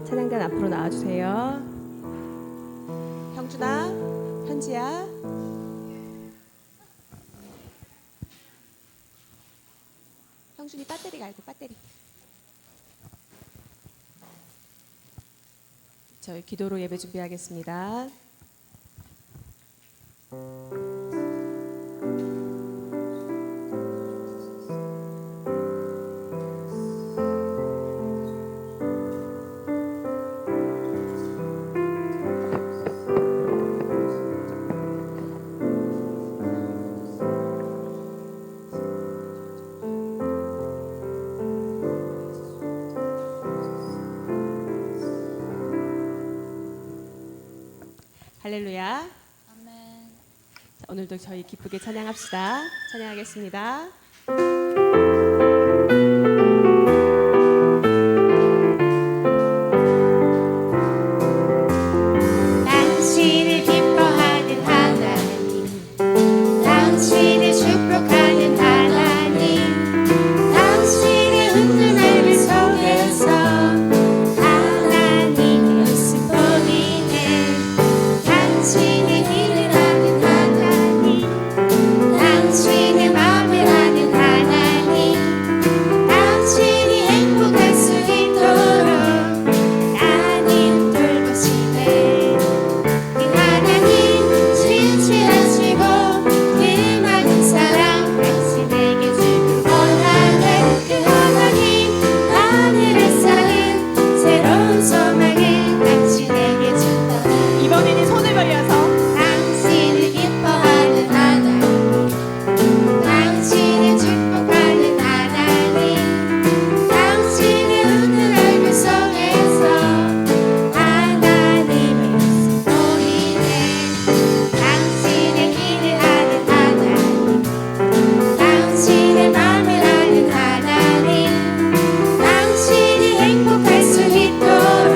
찬양단 앞으로 나와주세요. 형준아, 현지야. 형준이 배터리 갈고 배터리. 저희 기도로 예배 준비하겠습니다. 할렐루야. 아멘. 자, 오늘도 저희 기쁘게 찬양합시다. 찬양하겠습니다. 당신을 기뻐하는 하나님, 당신을 축복하는 하나님, 당신의 은혜를 속에서 하나님의 웃음 보이네. 당신의 길을 아는 하나님, 당신의 마음을 아는 하나님, 당신이 행복할 수 있도록 하나님 돌보시네. 그 하나님 진실하시고 그 많은 사랑 당신에게 주길 원하네. 그 하나님 하늘에 쌓은 새로운 소망을 당신에게 준다네. 이번에는 손을 벌려서 당신을 기뻐하는 하나님, 당신을 축복하는 하나님, 당신의 은혜를 속에서 하나님의 웃음 보이네. 당신의 길을 아는 하나님, 당신의 마음을 아는 하나님, 당신이 행복할 수 있도록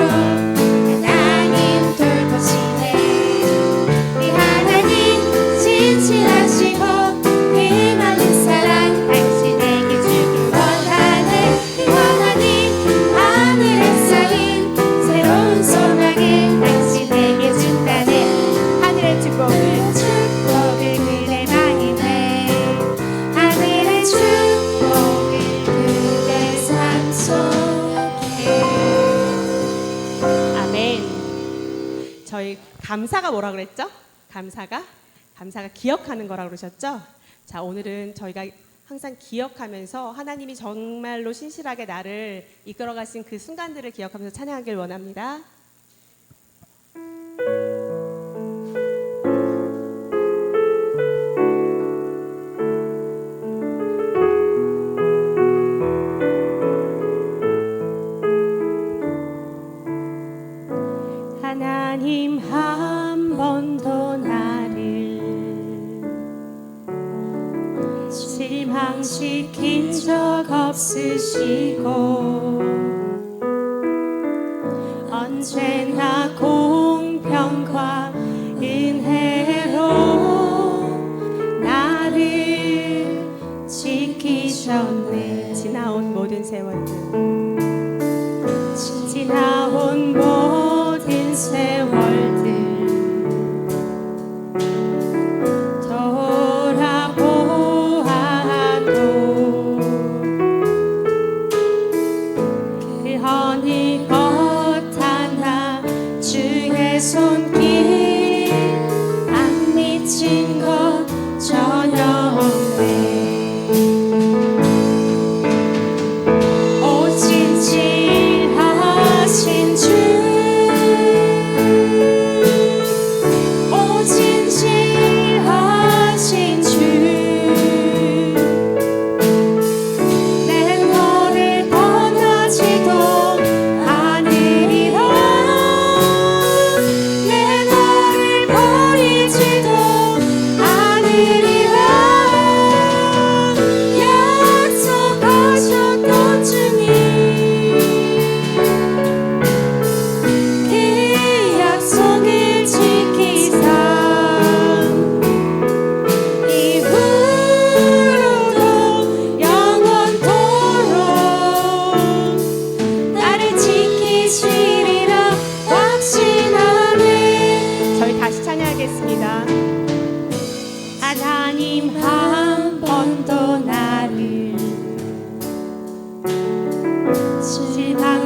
하나님 돌보시네. 이 하나님 진실하시고 그 많은 사랑 당신에게 주길 원하네. 이 하나님 하늘에 쌓인 새로운 소망을 당신에게 준다네. 하늘의 축복을 그대 마음에, 하늘의 축복을 그대 삶 속에. 아멘. 저희 감사가 뭐라 그랬죠? 감사가 기억하는 거라 그러셨죠? 자, 오늘은 저희가 항상 기억하면서 하나님이 정말로 신실하게 나를 이끌어 가신 그 순간들을 기억하면서 찬양하길 원합니다. 하나님 한 번도 나를 실망시킨 적 없으시고 언제나 공평과 은혜로 나를 지키셨네. 지나온 모든 세월들, 지나온 모든 세월들 돌아보아도 그 어느 것 하나 주의 손길 안 미친 것 전혀 없네. 진실하신 주, 오 진실하신 주, 내 너를 떠나지도 않으리라. 내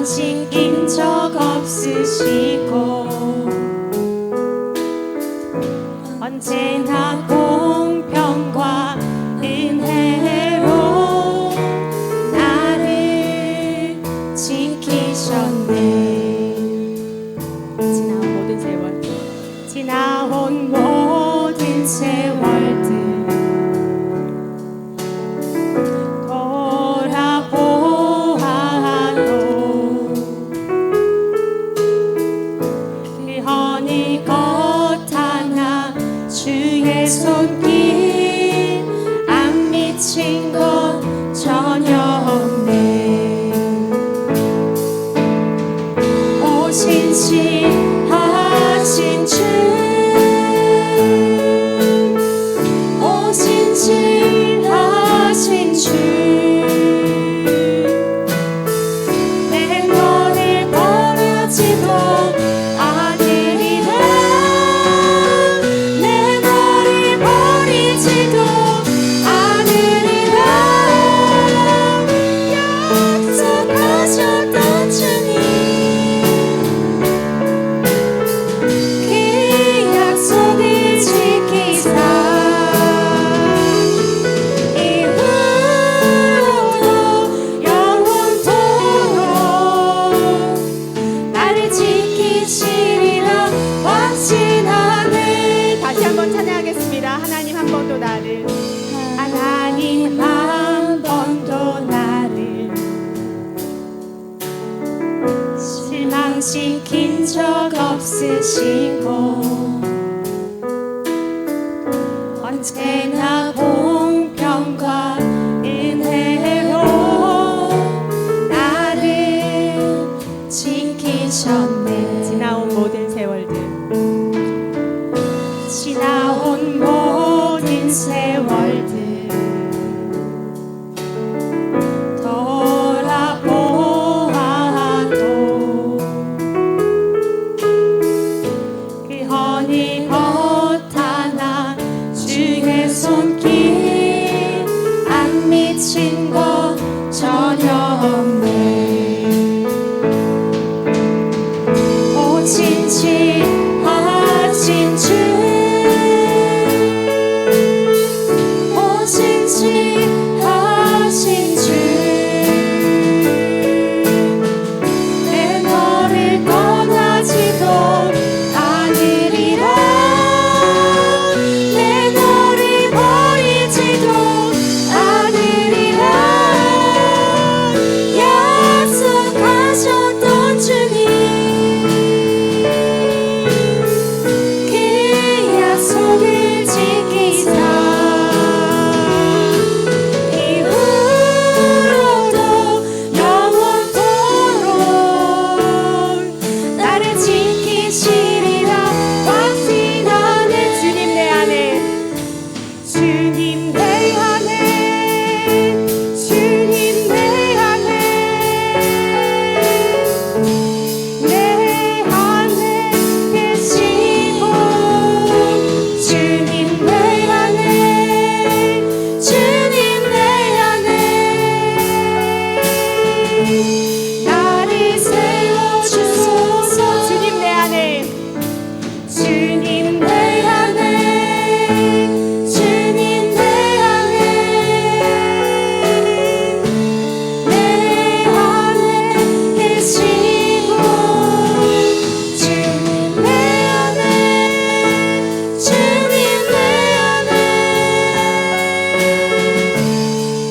당신 인적 없으시고 언제나 공평과 은혜로 나를 지키셨네. 지나온 모든 세월 지나온 모든 세월들 돌아보아도 그 어느 것 하나 주의 손길 안 미친 것 전혀 없네. 오신실하신 주 오신실하신 주 내 너를 버려지도 않으리라. 내 너를 버리지도 않으리라. 약속하셨던 주님 그 약속을 지키사 이후로도 영원토록 나를 지키시리라 확신하네. 다시 한번 찬양하겠습니다. 하나님 한 번도 나를 하나님 한 번도 나를 실망시킨 적 없으시고 언제나 공평과 은혜로 나를 지키셨네. 지나온 모든 세월들 지나온 모든 세월들 돌아보아도 그 어느 것 하나 주의 손길 안 미친 것 전혀 없네. 오신실하신 주 오신실하신 주 내 너를 떠나지도 않으리라. 내 너를 버리지도 않으리라. 약속하셨던 주님 그 약속을 지키사 이후로도 영원토록 나를 지키시리라 확신하네. 주님 내 안에 주님 내 안에 주님 내 안에 내 안에 계시고 주님 내 안에 주님 내 안에 나를 세워주소서. 주님 내 안에 주님 내 안에 주님 내 안에 내 안에 계시고 주님 내 안에 주님 내 안에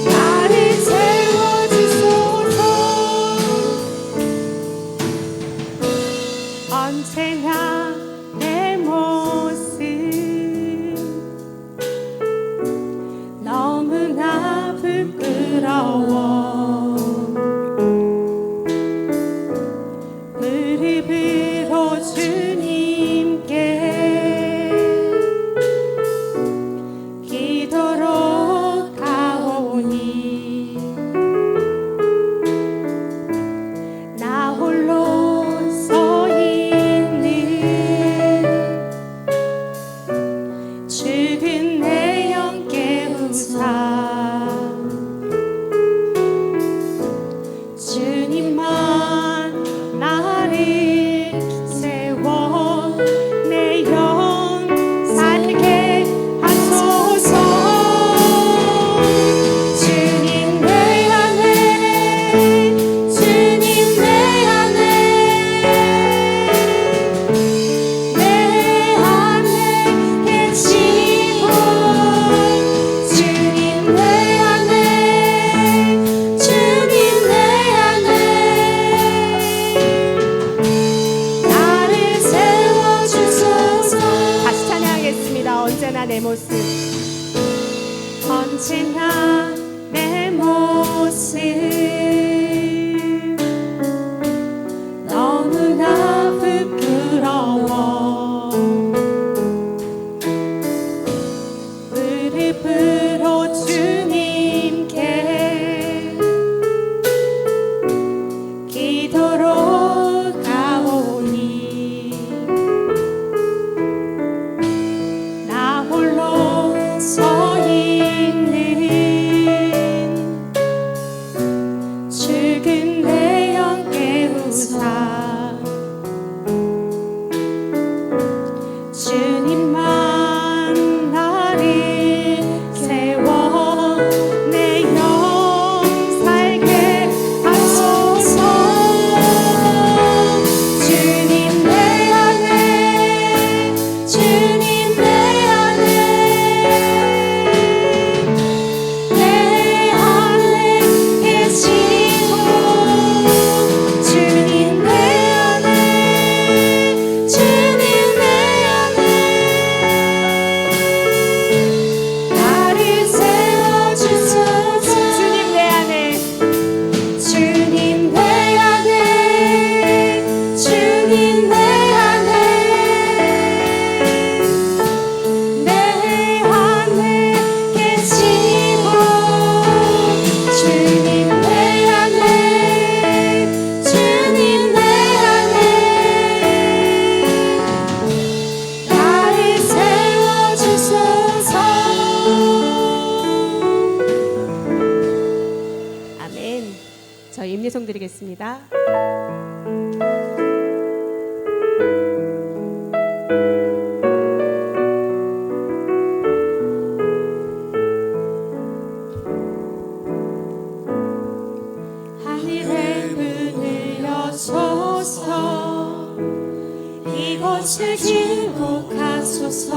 나를 세워주소서. 언제나 내 모습 너무나 부끄러워 무릎으로 주님께 기도로 가오니 나 홀로 서 있는 모습 언제나 내 모습 너무나 부끄러워 무릎으로 주님께 기도로 가오니 나 홀로 서 있는 죽은 내 영 깨우사 주님만 나를 세워 내 영 살게 하소서 주님 내 안에 주님 내 안에 내 안에 계시고 주님 내 안에 주님 내 안에 나를 세워주소서 주님 내 안에 주님 내 안에 주님 내 안에 내 안에 계시고 주님 내 안에 주님 내 안에 나를 세워주소서 아멘. 저희 임례송 드리겠습니다. 하늘의 문을 여소서 이곳을 기록하소서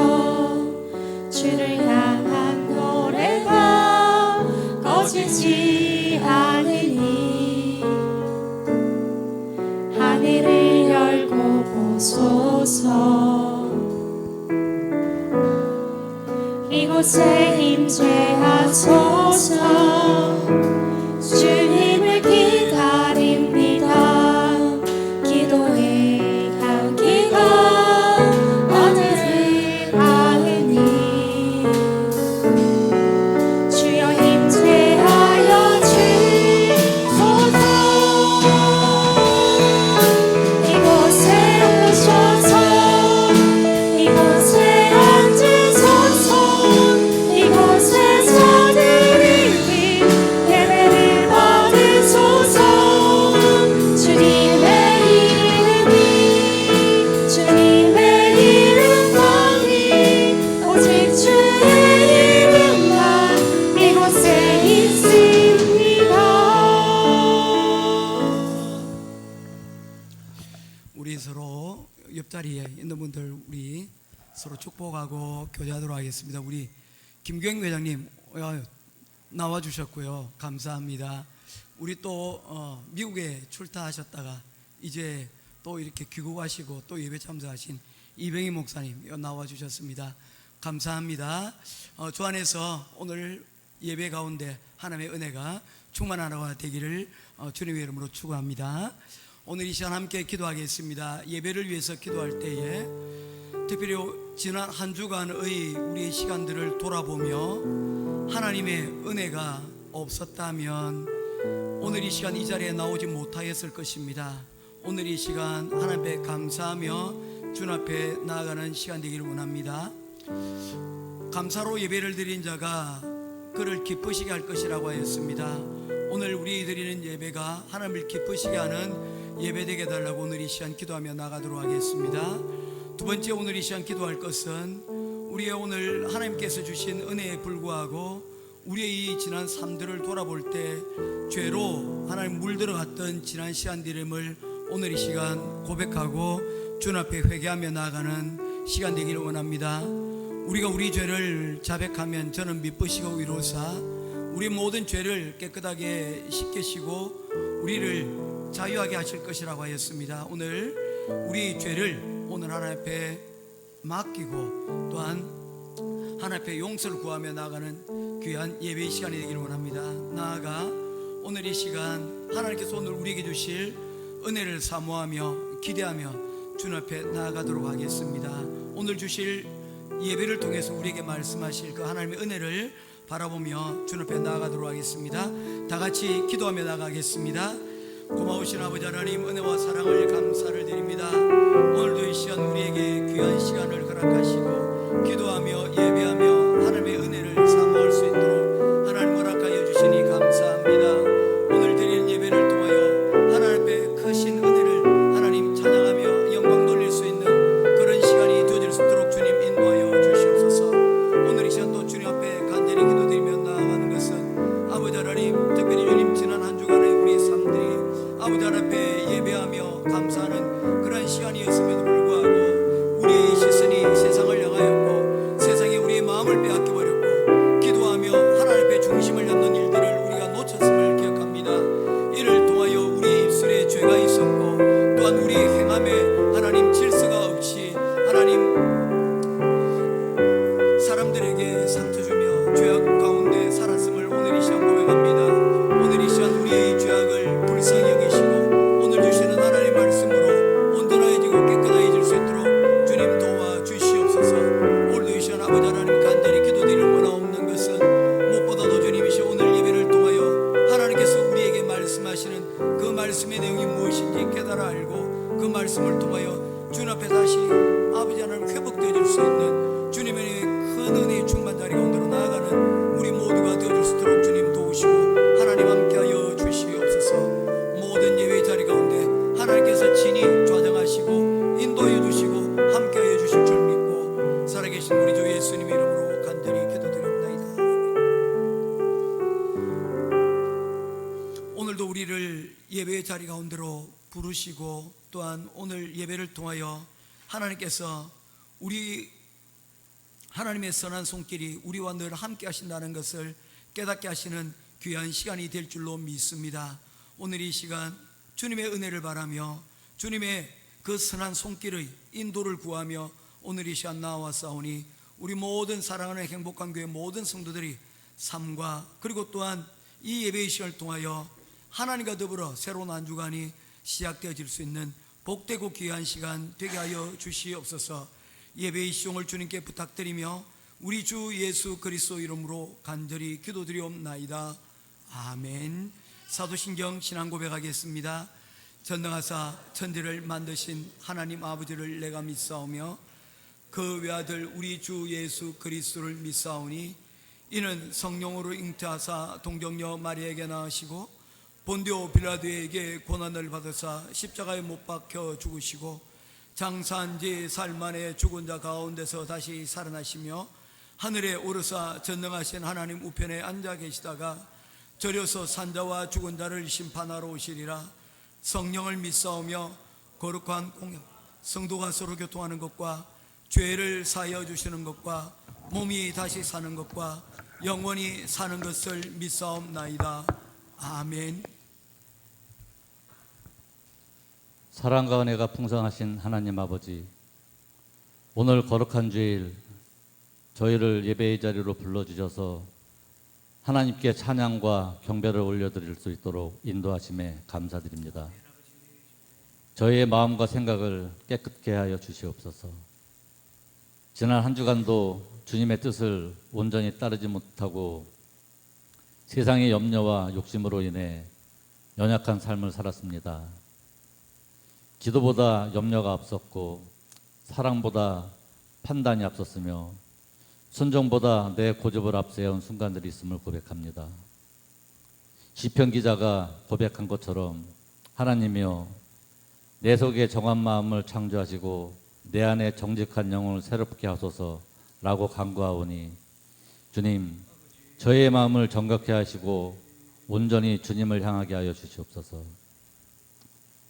주를 향한 노래가 꺼지지 않으니 하늘을 열고 보소서 이곳에 임재하소서 주님을 기다립니다 기도의 향기가 어디를 닿으니 주여 임재하여 주소서 이곳에 오셔서 이곳에 앉으소서 이곳에서 드리니 예배를 받으소서 주님의 이름이 주님의 이름만이 오직 주의 이름만 이곳에 있습니다. 우리 서로 옆자리에 있는 분들 우리 서로 축복하고 교제하도록 하겠습니다. 우리 김경 회장님 나와 주셨고요. 감사합니다. 우리 또 미국에 출타하셨다가 이제 또 이렇게 귀국하시고 또 예배 참석하신 이병희 목사님 나와 주셨습니다. 감사합니다. 주 안에서 오늘 예배 가운데 하나님의 은혜가 충만하라 되기를 주님의 이름으로 축원합니다. 오늘 이 시간 함께 기도하겠습니다. 예배를 위해서 기도할 때에 특별히 지난 한 주간의 우리의 시간들을 돌아보며 하나님의 은혜가 없었다면 오늘 이 시간 이 자리에 나오지 못하였을 것입니다. 오늘 이 시간 하나님 앞에 감사하며 주님 앞에 나아가는 시간 되기를 원합니다. 감사로 예배를 드린 자가 그를 기쁘시게 할 것이라고 하였습니다. 오늘 우리 드리는 예배가 하나님을 기쁘시게 하는 예배 되게 해달라고 오늘 이 시간 기도하며 나가도록 하겠습니다. 두 번째 오늘 이 시간 기도할 것은 우리의 오늘 하나님께서 주신 은혜에 불구하고 우리의 이 지난 삶들을 돌아볼 때 죄로 하나님 물들어갔던 지난 시간들임을 오늘 이 시간 고백하고 주님 앞에 회개하며 나아가는 시간 되기를 원합니다. 우리가 우리 죄를 자백하면 저는 미쁘시고 위로사 우리 모든 죄를 깨끗하게 씻기시고 우리를 자유하게 하실 것이라고 하였습니다. 오늘 우리 죄를 오늘 하나님 앞에 맡기고 또한 하나님 앞에 용서를 구하며 나아가는 귀한 예배의 시간이 되기를 원합니다. 나아가 오늘 이 시간 하나님께서 오늘 우리에게 주실 은혜를 사모하며 기대하며 주님 앞에 나아가도록 하겠습니다. 오늘 주실 예배를 통해서 우리에게 말씀하실 그 하나님의 은혜를 바라보며 주님 앞에 나아가도록 하겠습니다. 다 같이 기도하며 나아가겠습니다. 고마우신 아버지 하나님, 은혜와 사랑을 감사를 드립니다. 오늘도 이 시간 우리에게 귀한 시간을 허락하시고 기도하며 예배하며 하나님의 은혜를 사모할 수 있도록 하나님 허락하여 주시니 감사합니다. 오늘 드리는 예배를 통하여 하나님 앞에 크신 은혜를 하나님 찬양하며 영광 돌릴 수 있는 그런 시간이 되어질 수 있도록 주님 인도하여 주시옵소서. 오늘 이 시간 또 주님 앞에 간절히 기도드리며 나아가는 것은 아버지 하나님, 특별히 주님 지난 한 주간의 우리 삶들이 아버지 하나님 앞에 예배하며 감사하는 그런 시간이었음에도 불구하고 우리의 시선이 세상을 향하였고 세상에 우리의 마음을 빼앗겨버렸고 기도하며 하나님 앞에 중심을 잡는 일들을 우리가 놓쳤음을 기억합니다. 이를 통하여 우리의 입술에 죄가 있었고 또한 우리의 행함에 하나님 질서가 없이 하나님 사람들에게 상처 주며 죄악 가운데 살았음을 오늘 이 시간 고백합니다. 오늘 이 시간 우리의 죄악을 불쌍히 여기시고 오늘 주시는 하나님의 말씀으로 온전해지고 깨끗해질 수 있도록 주님 도와주시옵소서. 오늘도 이 시간 아버지 하나님 간절히 기도드리는 거나 없는 것은 무엇보다도 주님이시 오늘 예배를 통하여 하나님께서 우리에게 말씀하시는 그 말씀의 내용이 무엇인지 깨달아 알고 그 말씀을 통하여 주님 앞에 다시 아버지 하나님 회복되어질 수 있는 주님의 큰 은혜의 충만 자리 가운데로 나아가는 우리 모두가 되어질 수 있도록 주님 도우시고 하나님 함께하여 주시옵소서. 모든 예배의 자리 가운데 하나님께서 친히 좌정하시고 인도하여 주시고 함께하여 주실 줄 믿고 살아계신 우리 주 예수님 이름으로 간절히 기도드립니다. 오늘도 우리를 예배의 자리 가운데로 부르시고 또한 오늘 예배를 통하여 하나님께서 우리 하나님의 선한 손길이 우리와 늘 함께 하신다는 것을 깨닫게 하시는 귀한 시간이 될 줄로 믿습니다. 오늘 이 시간 주님의 은혜를 바라며 주님의 그 선한 손길의 인도를 구하며 오늘 이 시간 나와싸우니 우리 모든 사랑하는 행복한 교회 모든 성도들이 삶과 그리고 또한 이 예배의 시간을 통하여 하나님과 더불어 새로운 한 주간이 시작되어질 수 있는 복되고 귀한 시간 되게 하여 주시옵소서. 예배의 시종을 주님께 부탁드리며 우리 주 예수 그리스도 이름으로 간절히 기도드리옵나이다. 아멘. 사도신경 신앙 고백하겠습니다. 전능하사 천지를 만드신 하나님 아버지를 내가 믿사오며 그 외아들 우리 주 예수 그리스도를 믿사오니 이는 성령으로 잉태하사 동정녀 마리아에게 낳으시고 본디오 빌라도에게 고난을 받으사 십자가에 못 박혀 죽으시고 장사한 지 사흘 만에 죽은 자 가운데서 다시 살아나시며 하늘에 오르사 전능하신 하나님 우편에 앉아 계시다가 절여서 산자와 죽은 자를 심판하러 오시리라. 성령을 믿사오며 거룩한 공약 성도가 서로 교통하는 것과 죄를 사하여 주시는 것과 몸이 다시 사는 것과 영원히 사는 것을 믿사옵나이다. 아멘. 사랑과 은혜가 풍성하신 하나님 아버지, 오늘 거룩한 주일 저희를 예배의 자리로 불러주셔서 하나님께 찬양과 경배를 올려드릴 수 있도록 인도하심에 감사드립니다. 저희의 마음과 생각을 깨끗게 하여 주시옵소서. 지난 한 주간도 주님의 뜻을 온전히 따르지 못하고 세상의 염려와 욕심으로 인해 연약한 삶을 살았습니다. 기도보다 염려가 앞섰고 사랑보다 판단이 앞섰으며 순종보다 내 고집을 앞세운 순간들이 있음을 고백합니다. 시편 기자가 고백한 것처럼 하나님이여 내 속에 정한 마음을 창조하시고 내 안에 정직한 영혼을 새롭게 하소서라고 간구하오니 주님 저의 마음을 정결케 하시고 온전히 주님을 향하게 하여 주시옵소서.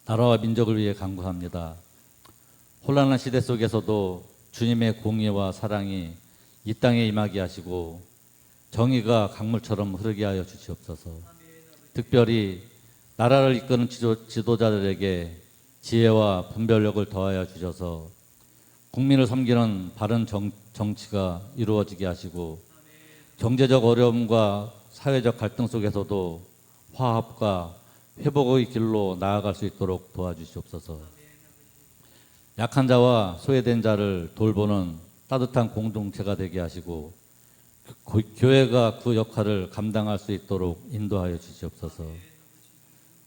나라와 민족을 위해 간구합니다. 혼란한 시대 속에서도 주님의 공의와 사랑이 이 땅에 임하게 하시고 정의가 강물처럼 흐르게 하여 주시옵소서. 특별히 나라를 이끄는 지도자들에게 지혜와 분별력을 더하여 주셔서 국민을 섬기는 바른 정치가 이루어지게 하시고 경제적 어려움과 사회적 갈등 속에서도 화합과 회복의 길로 나아갈 수 있도록 도와주시옵소서. 약한 자와 소외된 자를 돌보는 따뜻한 공동체가 되게 하시고 교회가 그 역할을 감당할 수 있도록 인도하여 주시옵소서.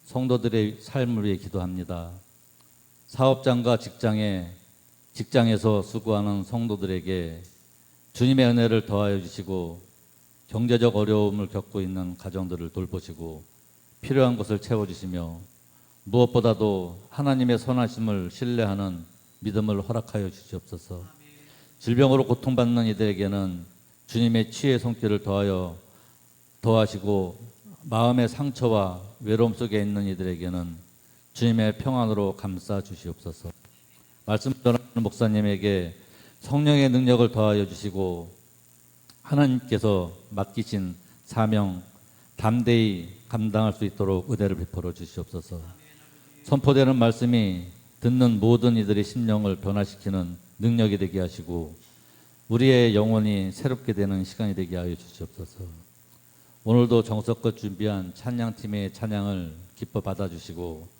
성도들의 삶을 위해 기도합니다. 사업장과 직장에서 수고하는 성도들에게 주님의 은혜를 더하여 주시고 경제적 어려움을 겪고 있는 가정들을 돌보시고 필요한 것을 채워주시며 무엇보다도 하나님의 선하심을 신뢰하는 믿음을 허락하여 주시옵소서. 질병으로 고통받는 이들에게는 주님의 치유의 손길을 더하시고 마음의 상처와 외로움 속에 있는 이들에게는 주님의 평안으로 감싸 주시옵소서. 말씀 전하는 목사님에게 성령의 능력을 더하여 주시고 하나님께서 맡기신 사명 담대히 감당할 수 있도록 은혜를 베풀어 주시옵소서. 선포되는 말씀이 듣는 모든 이들의 심령을 변화시키는 능력이 되게 하시고 우리의 영혼이 새롭게 되는 시간이 되게 하여 주시옵소서. 오늘도 정성껏 준비한 찬양팀의 찬양을 기뻐 받아주시고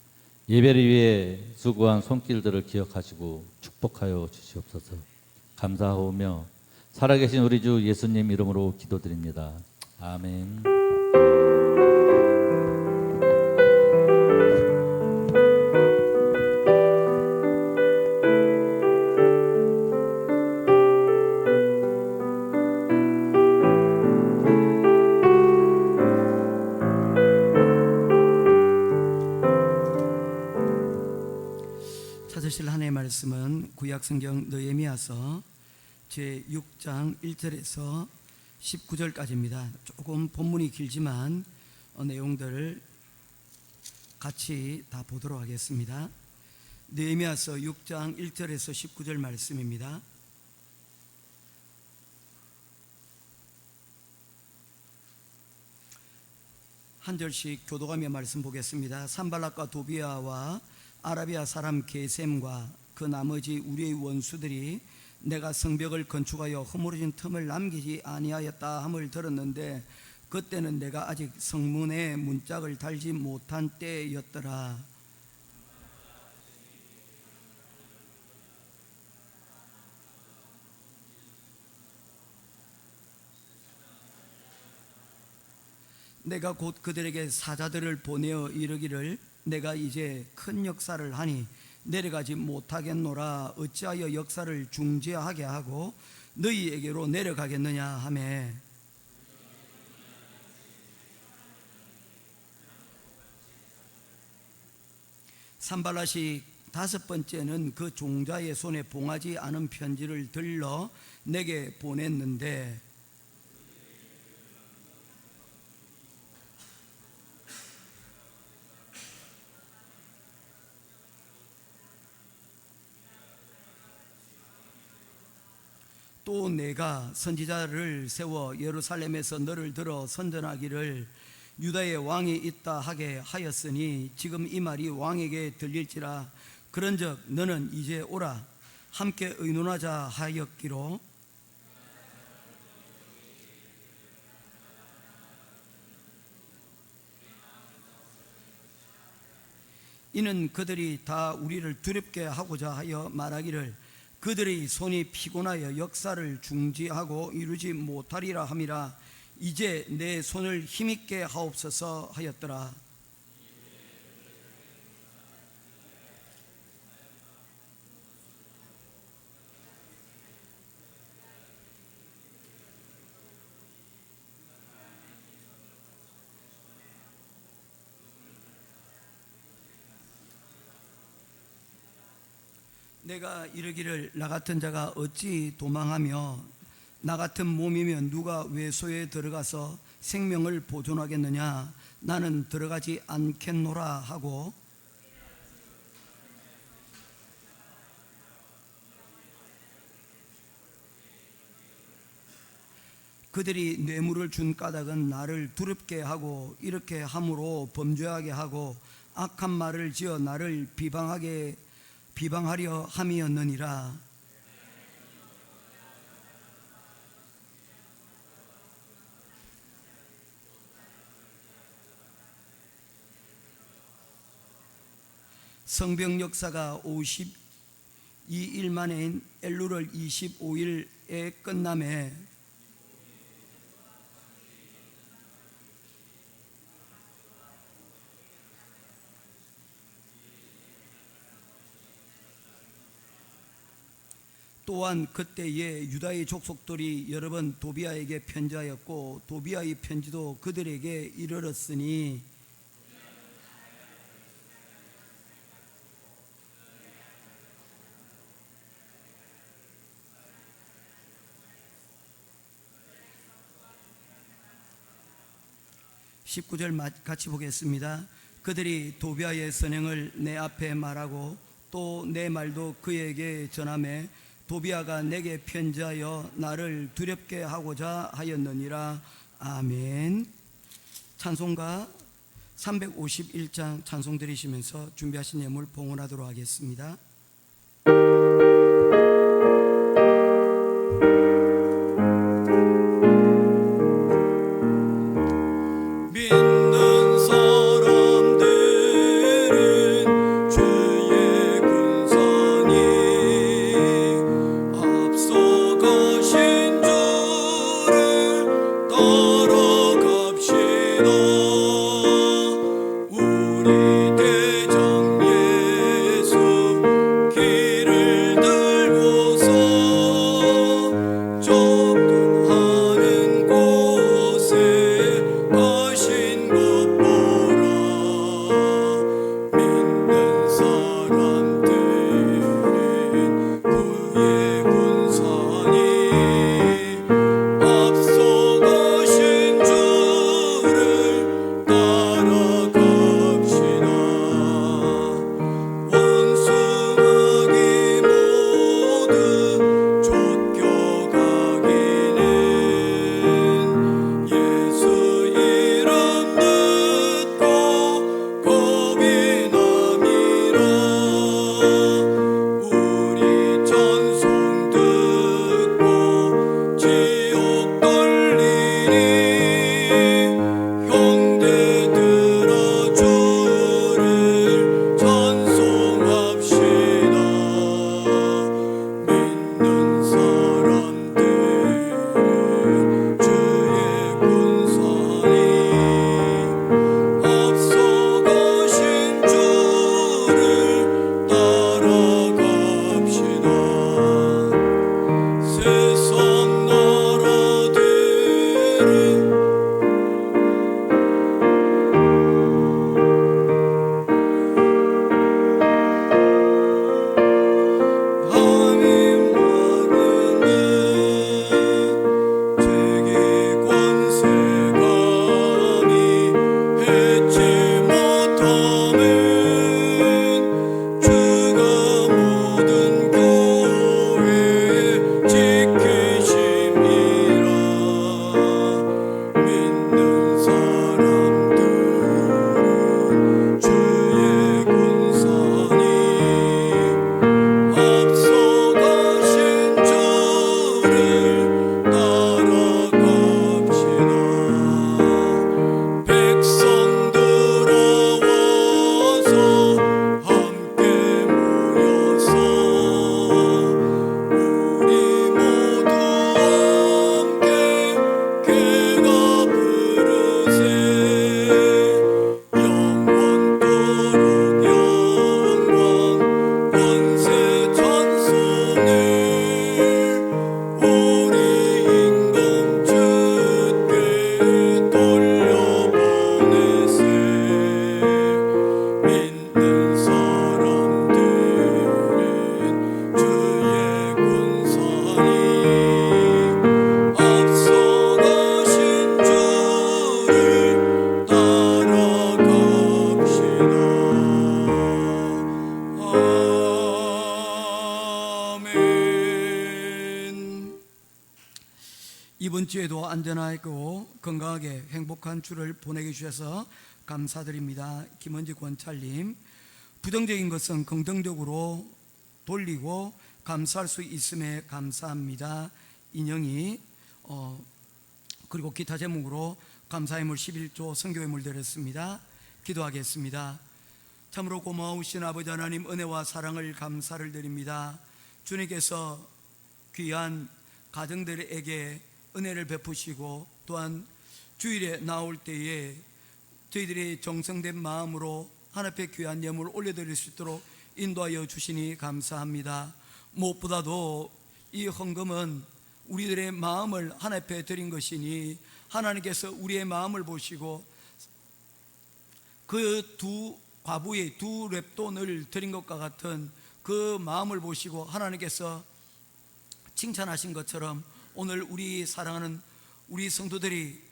예배를 위해 수고한 손길들을 기억하시고 축복하여 주시옵소서. 감사하오며 살아계신 우리 주 예수님 이름으로 기도드립니다. 아멘. 찾으실 하나님의 말씀은 구약성경 느헤미야서 제6장 1절에서 19절까지입니다. 조금 본문이 길지만 내용들을 같이 다 보도록 하겠습니다. 느헤미야서 6장 1절에서 19절 말씀입니다. 한 절씩 교도가며 말씀 보겠습니다. 산발락과 도비아와 아라비아 사람 게셈과 그 나머지 우리의 원수들이 내가 성벽을 건축하여 허물어진 틈을 남기지 아니하였다 함을 들었는데 그때는 내가 아직 성문에 문짝을 달지 못한 때였더라. 내가 곧 그들에게 사자들을 보내어 이르기를 내가 이제 큰 역사를 하니 내려가지 못하겠노라. 어찌하여 역사를 중지하게 하고 너희에게로 내려가겠느냐 하매 산발랏이 다섯 번째는 그 종자의 손에 봉하지 않은 편지를 들러 내게 보냈는데 또 내가 선지자를 세워 예루살렘에서 너를 들어 선전하기를 유다의 왕이 있다 하게 하였으니 지금 이 말이 왕에게 들릴지라. 그런즉 너는 이제 오라 함께 의논하자 하였기로 이는 그들이 다 우리를 두렵게 하고자 하여 말하기를 그들의 손이 피곤하여 역사를 중지하고 이루지 못하리라 함이라. 이제 내 손을 힘있게 하옵소서 하였더라. 내가 이르기를 나 같은 자가 어찌 도망하며 나 같은 몸이면 누가 외소에 들어가서 생명을 보존하겠느냐. 나는 들어가지 않겠노라 하고 그들이 뇌물을 준 까닭은 나를 두렵게 하고 이렇게 함으로 범죄하게 하고 악한 말을 지어 나를 비방하려 함이었느니라. 성병 역사가 52일 만인 엘루를 25일에 끝남에 또한 그때에 유다의 족속들이 여러 번 도비아에게 편지하였고 도비아의 편지도 그들에게 이르렀으니 (19절) 같이 보겠습니다. 그들이 도비아의 선행을 내 앞에 말하고 또 내 말도 그에게 전하매 도비아가 내게 편지하여 나를 두렵게 하고자 하였느니라. 아멘. 찬송가 351장 찬송 드리시면서 준비하신 예물 봉헌하도록 하겠습니다. 이번 주에도 안전하고 건강하게 행복한 주를 보내게 주셔서 감사드립니다. 김원지 권찰님, 부정적인 것은 긍정적으로 돌리고 감사할 수 있음에 감사합니다. 인영이 그리고 기타 제목으로 감사의물 11조 선교의물 드렸습니다. 기도하겠습니다. 참으로 고마우신 아버지 하나님, 은혜와 사랑을 감사를 드립니다. 주님께서 귀한 가정들에게 은혜를 베푸시고 또한 주일에 나올 때에 저희들이 정성된 마음으로 하나님 앞에 귀한 예물을 올려드릴 수 있도록 인도하여 주시니 감사합니다. 무엇보다도 이 헌금은 우리들의 마음을 하나님 앞에 드린 것이니 하나님께서 우리의 마음을 보시고 그 두 과부의 두 렙돈을 드린 것과 같은 그 마음을 보시고 하나님께서 칭찬하신 것처럼 오늘 우리 사랑하는 우리 성도들이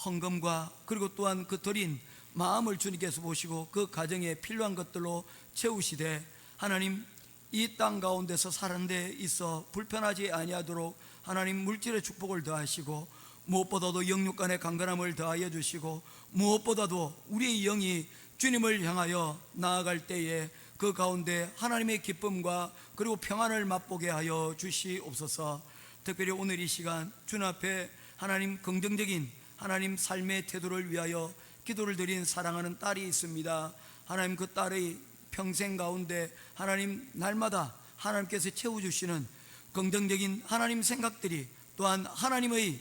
헌금과 그리고 또한 그 드린 마음을 주님께서 보시고 그 가정에 필요한 것들로 채우시되 하나님 이 땅 가운데서 사는 데 있어 불편하지 아니하도록 하나님 물질의 축복을 더하시고 무엇보다도 영육 간의 강건함을 더하여 주시고 무엇보다도 우리의 영이 주님을 향하여 나아갈 때에 그 가운데 하나님의 기쁨과 그리고 평안을 맛보게 하여 주시옵소서. 특별히 오늘 이 시간 주님 앞에 하나님 긍정적인 하나님 삶의 태도를 위하여 기도를 드린 사랑하는 딸이 있습니다. 하나님 그 딸의 평생 가운데 하나님 날마다 하나님께서 채워주시는 긍정적인 하나님 생각들이 또한 하나님의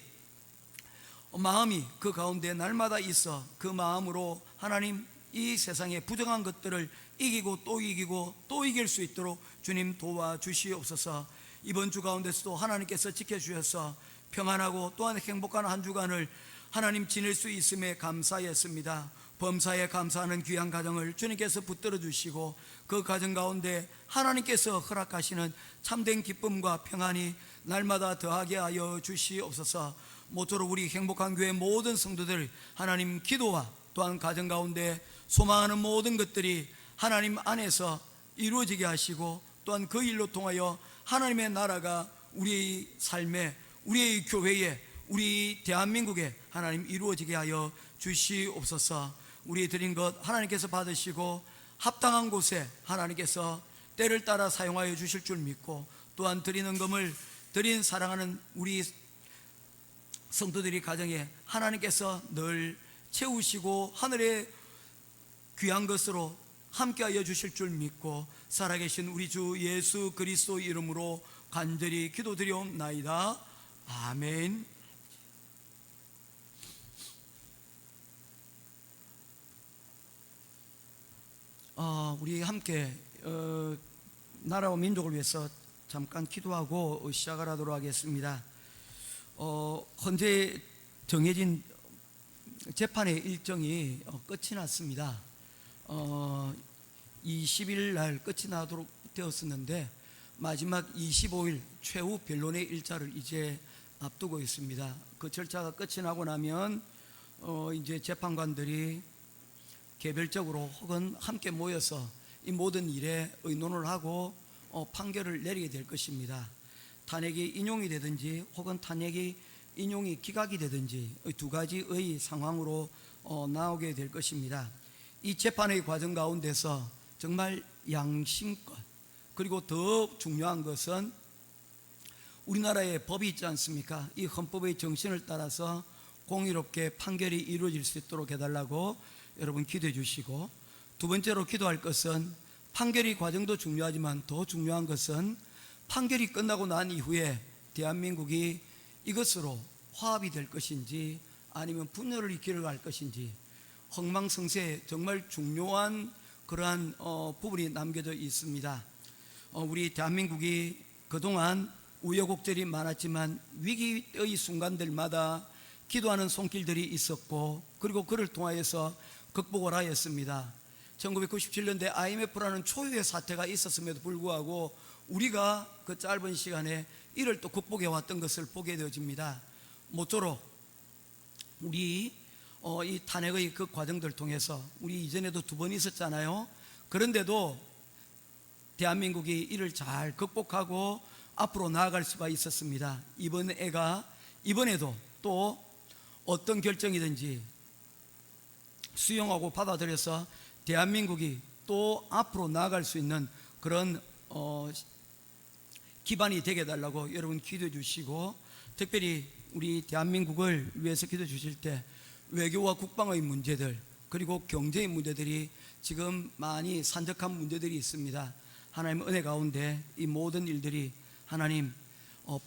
마음이 그 가운데 날마다 있어 그 마음으로 하나님 이 세상의 부정한 것들을 이기고 또 이기고 또 이길 수 있도록 주님 도와주시옵소서. 이번 주 가운데서도 하나님께서 지켜주셔서 평안하고 또한 행복한 한 주간을 하나님 지낼 수 있음에 감사했습니다. 범사에 감사하는 귀한 가정을 주님께서 붙들어 주시고 그 가정 가운데 하나님께서 허락하시는 참된 기쁨과 평안이 날마다 더하게 하여 주시옵소서. 모쪼록 우리 행복한 교회 모든 성도들 하나님 기도와 또한 가정 가운데 소망하는 모든 것들이 하나님 안에서 이루어지게 하시고 또한 그 일로 통하여 하나님의 나라가 우리의 삶에 우리의 교회에 우리 대한민국에 하나님 이루어지게 하여 주시옵소서. 우리 드린 것 하나님께서 받으시고 합당한 곳에 하나님께서 때를 따라 사용하여 주실 줄 믿고 또한 드리는 금을 드린 사랑하는 우리 성도들이 가정에 하나님께서 늘 채우시고 하늘의 귀한 것으로 함께하여 주실 줄 믿고 살아계신 우리 주 예수 그리스도 이름으로 간절히 기도드리옵나이다. 아멘. 우리 함께 나라와 민족을 위해서 잠깐 기도하고 시작을 하도록 하겠습니다. 현재 정해진 재판의 일정이 끝이 났습니다. 20일 날 끝이 나도록 되었었는데 마지막 25일 최후 변론의 일자를 이제 앞두고 있습니다. 그 절차가 끝이 나고 나면 이제 재판관들이 개별적으로 혹은 함께 모여서 이 모든 일에 의논을 하고 판결을 내리게 될 것입니다. 탄핵이 인용이 되든지 혹은 탄핵이 인용이 기각이 되든지 두 가지의 상황으로 나오게 될 것입니다. 이 재판의 과정 가운데서 정말 양심껏 그리고 더 중요한 것은 우리나라의 법이 있지 않습니까? 이 헌법의 정신을 따라서 공의롭게 판결이 이루어질 수 있도록 해달라고 여러분 기도해 주시고, 두 번째로 기도할 것은 판결의 과정도 중요하지만 더 중요한 것은 판결이 끝나고 난 이후에 대한민국이 이것으로 화합이 될 것인지 아니면 분열을 일으키려 할 것인지 흥망성쇠 정말 중요한 그러한 부분이 남겨져 있습니다. 우리 대한민국이 그동안 우여곡절이 많았지만 위기의 순간들마다 기도하는 손길들이 있었고 그리고 그를 통하여서 극복을 하였습니다. 1997년대 IMF라는 초유의 사태가 있었음에도 불구하고 우리가 그 짧은 시간에 이를 또 극복해 왔던 것을 보게 되어집니다. 모쪼록 우리 이 탄핵의 그 과정들 통해서 우리 이전에도 두 번 있었잖아요. 그런데도 대한민국이 이를 잘 극복하고 앞으로 나아갈 수가 있었습니다. 이번에도 또 어떤 결정이든지 수용하고 받아들여서 대한민국이 또 앞으로 나아갈 수 있는 그런 기반이 되게 해달라고 여러분 기도해 주시고, 특별히 우리 대한민국을 위해서 기도해 주실 때 외교와 국방의 문제들 그리고 경제의 문제들이 지금 많이 산적한 문제들이 있습니다. 하나님 은혜 가운데 이 모든 일들이 하나님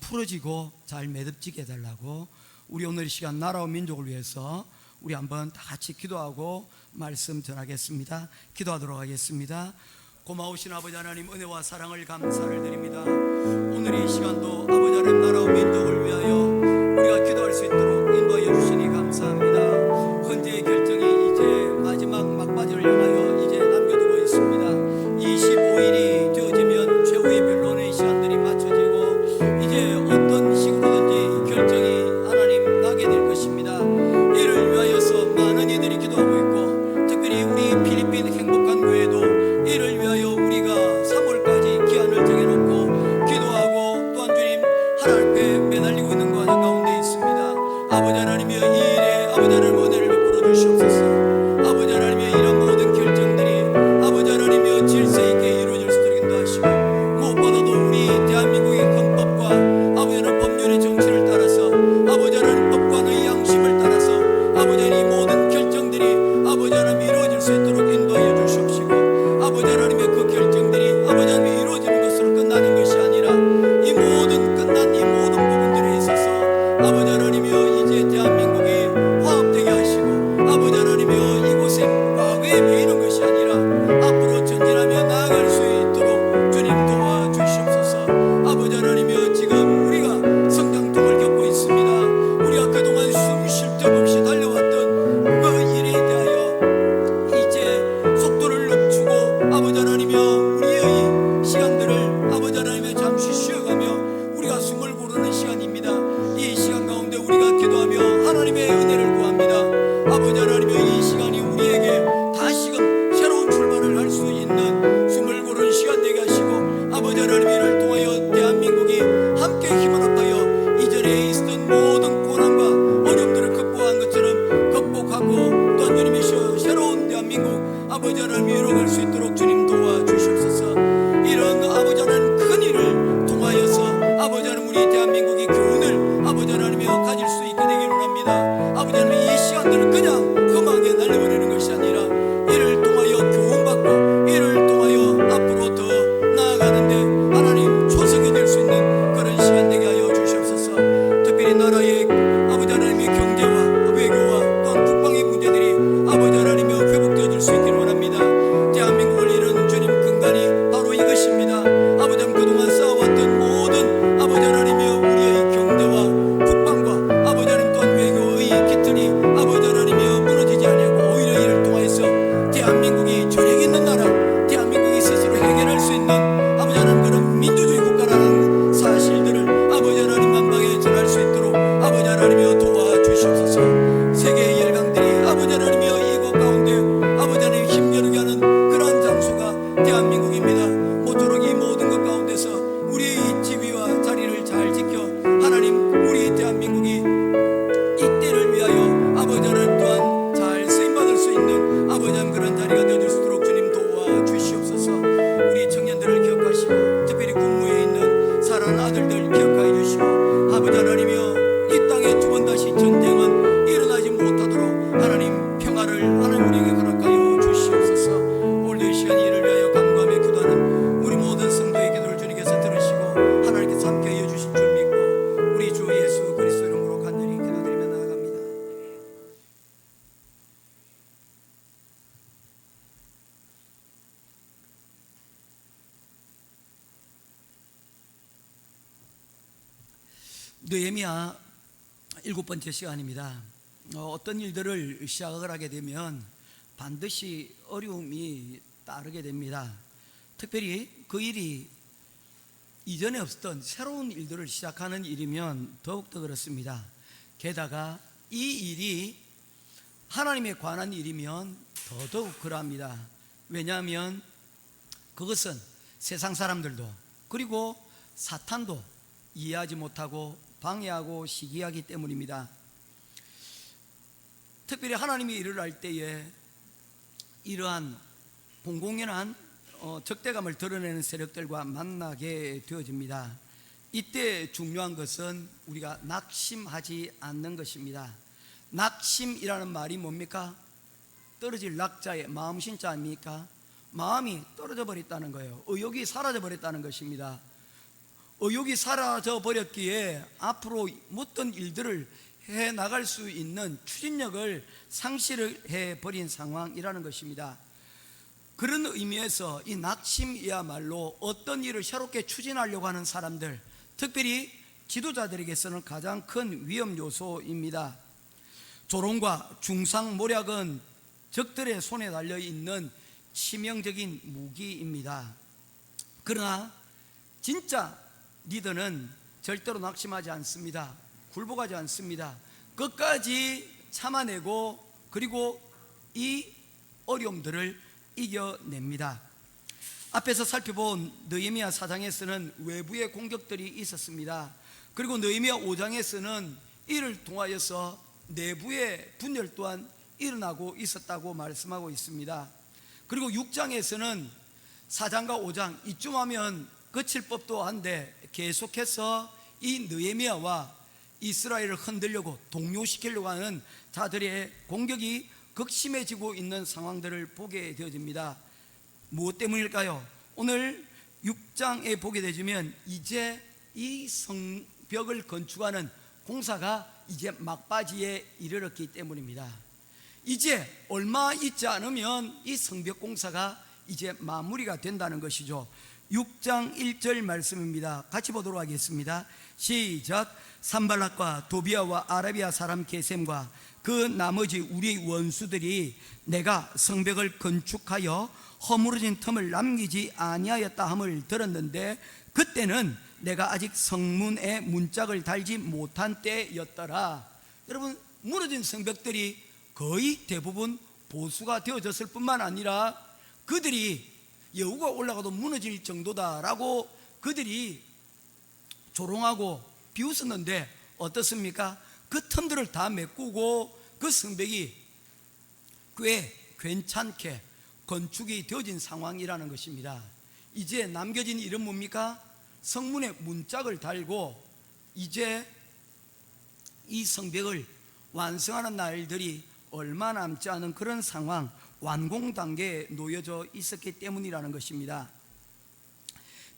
풀어지고 잘 매듭지게 해달라고, 우리 오늘 이 시간 나라와 민족을 위해서 우리 한번 다 같이 기도하고 말씀 전하겠습니다. 기도하도록 하겠습니다. 고마우신 아버지 하나님, 은혜와 사랑을 감사를 드립니다. 오늘 이 시간도 아버지 하나님 나라와 민족을 위하여 우리가 기도할 수 있도록 인도하여 주시니 감사합니다. 헌재의 결정이 이제 마지막 막바지를 향하여 이제 남겨두고 있습니다. 25일이 되어지면 최후의 변론의 시간들이 맞춰지고 이제 어떤 식으로든지 결정이 하나님 나게 될 것입니다. 이를 위하여서 많은 이들이 기도하고 있고, 특별히 우리 필리핀 행복한 교회도 이를 위하여 우리가 3월까지 기한을 정해놓고 기도하고 또한 주님 하나님 앞에 매달리고 있는 것 가운데 있습니다. 아버지 하나님이여, 이 일에 아버지 하나님 은혜를 베풀어 주시옵소서. 아버지 하나님이여, 이런 모든 결정들이 아버지 하나님이여 질서 있게 이루어질 수 있도록 인도하시고, 무엇보다도 우리 대한민국의 헌법과 아버지 하나님 법률의 정치를 따라서 아버지 하나님 법관의 양심을 따라서 아버지 하나님 이 모든 결정들이 아버지 하나님 이루어질 수 있도록 인도하여 주시옵시고, 아버지 하나님의 그 결정들이 아버지 하나님 이루어지는 것으로 끝나는 것이 아니라 이 모든 끝난 이 모든 부분들에 있어서 아버지 하나님이여 이제 대한민국이 화합되게 하시고, 아버지 하나님이여 이곳에 과거에 베이는 것이 아니라 앞으로 전진하며 나아갈 수 있도록 주님 도와주시옵소서. 아버지 하나님이여, 지금 우리가 성장통을 겪고 있습니다. 우리가 그동안 숨 쉴 틈 없이 달려왔던 그 일에 대하여 이제 속도를 늦추고 아버지 하나님이여 우리의 시간들을 아버지 하나님의 잠시 쉬어가며 우리가 숨을 고르는 시간입니다. 이 시간 가운데 우리가 기도하며 하나님의 은혜를 구합니다. 아버지 하나님이여, 이 시간이 우리에게 다시금 새로운 출발을 할 수 있는 숨을 고르는 시간 되게 하시고, 아버지 하나님 이를 통하여 대한민국이 함께 힘을 합하여 이전에 있었던 모든 고난과 어려움들을 극복한 것처럼 극복하고 또한 주님이시여 새로운 대한민국 아버지 하나님 이뤄갈 수 있도록 주님 도와주시옵소서. 이런 아버지 하나님 큰 일을 통하여서 아버지 하나님 우리 대한민국이 교훈을 아버지 하나님이여 가질 수 있게 되기를 원합니다. 아버지 하나님 이 시간들을 그냥 험하게 날려버리는 것이 아니라 이를 통하여 교훈받고 이를 통하여 앞으로 더 나아가는데 하나님 초석이 될 수 있는 그런 시간 되게 하여 주시옵소서. 특별히 나라의 아버지 하나님의 경제와 외교와 또한 국방의 문제들이 아버지 하나님이여 회복되어질 수 있기를 원합니다. 대한민국을 이루는 주님 근간이 바로 이것입니다. 아버지 하나님 그동안 쌓아왔던 모든 아버지 하나님이여 우리의 경제와 국방과 아버지 하나님 또한 외교의 기틀이 아버지 하나님이여 무너지지 아니하고 오히려 이를 통하여서 대한민국이 저력 있는 나라, 대한민국이 스스로 해결할 수 있는 아버지 하나님 그런 민주주의 국가라는 사실들을 아버지 하나님 만방에 전할 수 있도록 아버지 하나님이여 도와주시옵소서. 세계의 열강들이 아버지 하나님이여 이곳 가운데 아버지 하나님 힘겨루게 하는 그러한 장소가 대한민국입니다. 모쪼록 이 모든 것 가운데서 우리의 이 지위와 자리를 잘 지켜 하나님 우리 대한민국이 이 때를 위하여 아버지 하나님 또한 잘 쓰임받을 수 있는 아버지 하나님 그런 자리가 되어질 수 있도록 주님 도와주시옵소서. 우리 청년들을 기억하시고 특별히 군무에 있는 사랑하는 아들들 기억하여 주시고, 아버지 하나님이여 이 땅에 두 번 다시 전쟁은 일어나지 못하도록 하나님 평화를 하나님 우리에게 허락하여 주시옵소서. 오늘 이 시간 이를 위하여 간구하며 기도하는 우리 모든 성도의 기도를 주님께서 들으시고 하나님께서 함께하여 주실 줄 믿고 우리 주 예수 그리스도 이름으로 간절히 기도드리며 나아갑니다. 느헤미야 7번째 시간입니다. 어떤 일들을 시작을 하게 되면 반드시 어려움이 따르게 됩니다. 특별히 그 일이 이전에 없었던 새로운 일들을 시작하는 일이면 더욱더 그렇습니다. 게다가 이 일이 하나님에 관한 일이면 더더욱 그러합니다. 왜냐하면 그것은 세상 사람들도 그리고 사탄도 이해하지 못하고 방해하고 시기하기 때문입니다. 특별히 하나님이 일을 할 때에 이러한 공공연한 적대감을 드러내는 세력들과 만나게 되어집니다. 이때 중요한 것은 우리가 낙심하지 않는 것입니다. 낙심이라는 말이 뭡니까? 떨어질 낙자의 마음 신자 아닙니까? 마음이 떨어져 버렸다는 거예요. 의욕이 사라져 버렸다는 것입니다. 의욕이 사라져 버렸기에 앞으로 어떤 일들을 해 나갈 수 있는 추진력을 상실해 버린 상황이라는 것입니다. 그런 의미에서 이 낙심이야말로 어떤 일을 새롭게 추진하려고 하는 사람들, 특별히 지도자들에게서는 가장 큰 위험 요소입니다. 조롱과 중상모략은 적들의 손에 달려 있는 치명적인 무기입니다. 그러나 진짜 리더는 절대로 낙심하지 않습니다. 굴복하지 않습니다. 끝까지 참아내고 그리고 이 어려움들을 이겨냅니다. 앞에서 살펴본 느헤미야 4장에서는 외부의 공격들이 있었습니다. 그리고 느헤미야 5장에서는 이를 통하여서 내부의 분열 또한 일어나고 있었다고 말씀하고 있습니다. 그리고 6장에서는 4장과 5장 이쯤 하면 그칠 법도 한데 계속해서 이 느헤미야와 이스라엘을 흔들려고 동요시키려고 하는 자들의 공격이 극심해지고 있는 상황들을 보게 되어집니다. 무엇 때문일까요? 오늘 6장에 보게 되면 이제 이 성벽을 건축하는 공사가 이제 막바지에 이르렀기 때문입니다. 이제 얼마 있지 않으면 이 성벽 공사가 이제 마무리가 된다는 것이죠. 6장 1절 말씀입니다. 같이 보도록 하겠습니다. 시작. 산발락과 도비아와 아라비아 사람 게셈과 그 나머지 우리 원수들이 내가 성벽을 건축하여 허물어진 틈을 남기지 아니하였다 함을 들었는데 그때는 내가 아직 성문에 문짝을 달지 못한 때였더라. 여러분, 무너진 성벽들이 거의 대부분 보수가 되어졌을 뿐만 아니라 그들이 여우가 올라가도 무너질 정도다라고 그들이 조롱하고 비웃었는데 어떻습니까? 그 틈들을 다 메꾸고 그 성벽이 꽤 괜찮게 건축이 되어진 상황이라는 것입니다. 이제 남겨진 일은 뭡니까? 성문에 문짝을 달고 이제 이 성벽을 완성하는 날들이 얼마 남지 않은 그런 상황, 완공 단계에 놓여져 있었기 때문이라는 것입니다.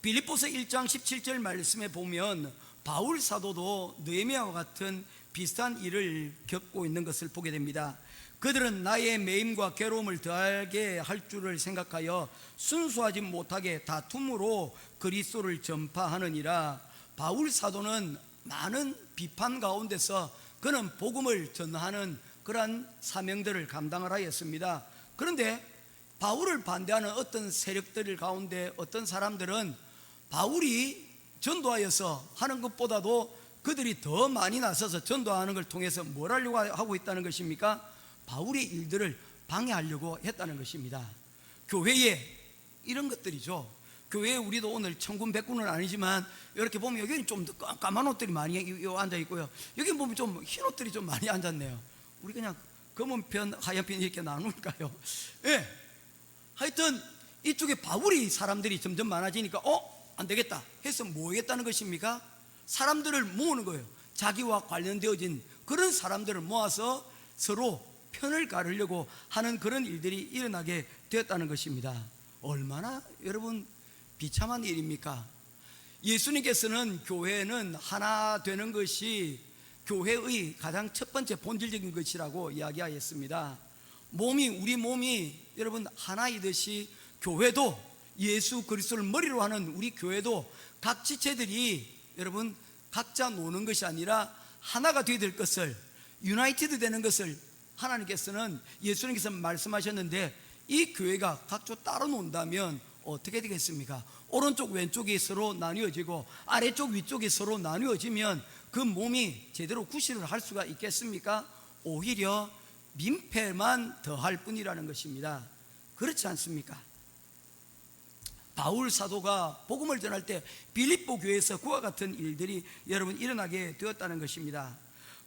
빌립보서 1장 17절 말씀에 보면 바울 사도도 느헤미야와 같은 비슷한 일을 겪고 있는 것을 보게 됩니다. 그들은 나의 매임과 괴로움을 더하게 할 줄을 생각하여 순수하지 못하게 다툼으로 그리스도를 전파하느니라. 바울 사도는 많은 비판 가운데서 그는 복음을 전하는 그러한 사명들을 감당을 하였습니다. 그런데 바울을 반대하는 어떤 세력들 가운데 어떤 사람들은 바울이 전도하여서 하는 것보다도 그들이 더 많이 나서서 전도하는 걸 통해서 뭘 하려고 하고 있다는 것입니까? 바울의 일들을 방해하려고 했다는 것입니다. 교회에 이런 것들이죠. 교회에 우리도 오늘 천군백군은 아니지만 이렇게 보면 여기는 좀 더 까만 옷들이 많이 앉아 있고요. 여기 보면 좀 흰 옷들이 좀 많이 앉았네요. 우리 그냥 검은 편, 하얀 편 이렇게 나눌까요? 예. 하여튼 이쪽에 바울이 사람들이 점점 많아지니까 안 되겠다 해서 뭐 하겠다는 것입니까? 사람들을 모으는 거예요. 자기와 관련되어진 그런 사람들을 모아서 서로 편을 가르려고 하는 그런 일들이 일어나게 되었다는 것입니다. 얼마나 여러분 비참한 일입니까? 예수님께서는 교회는 하나 되는 것이 교회의 가장 첫 번째 본질적인 것이라고 이야기하였습니다. 우리 몸이 여러분 하나이듯이 교회도 예수 그리스도를 머리로 하는 우리 교회도 각 지체들이 여러분 각자 노는 것이 아니라 하나가 되어야 될 것을, 유나이티드 되는 것을 하나님께서는, 예수님께서 말씀하셨는데 이 교회가 각각 따로 논다면 어떻게 되겠습니까? 오른쪽 왼쪽이 서로 나뉘어지고 아래쪽 위쪽이 서로 나뉘어지면 그 몸이 제대로 구실을 할 수가 있겠습니까? 오히려 민폐만 더할 뿐이라는 것입니다. 그렇지 않습니까? 바울 사도가 복음을 전할 때 빌립보 교회에서 그와 같은 일들이 여러분 일어나게 되었다는 것입니다.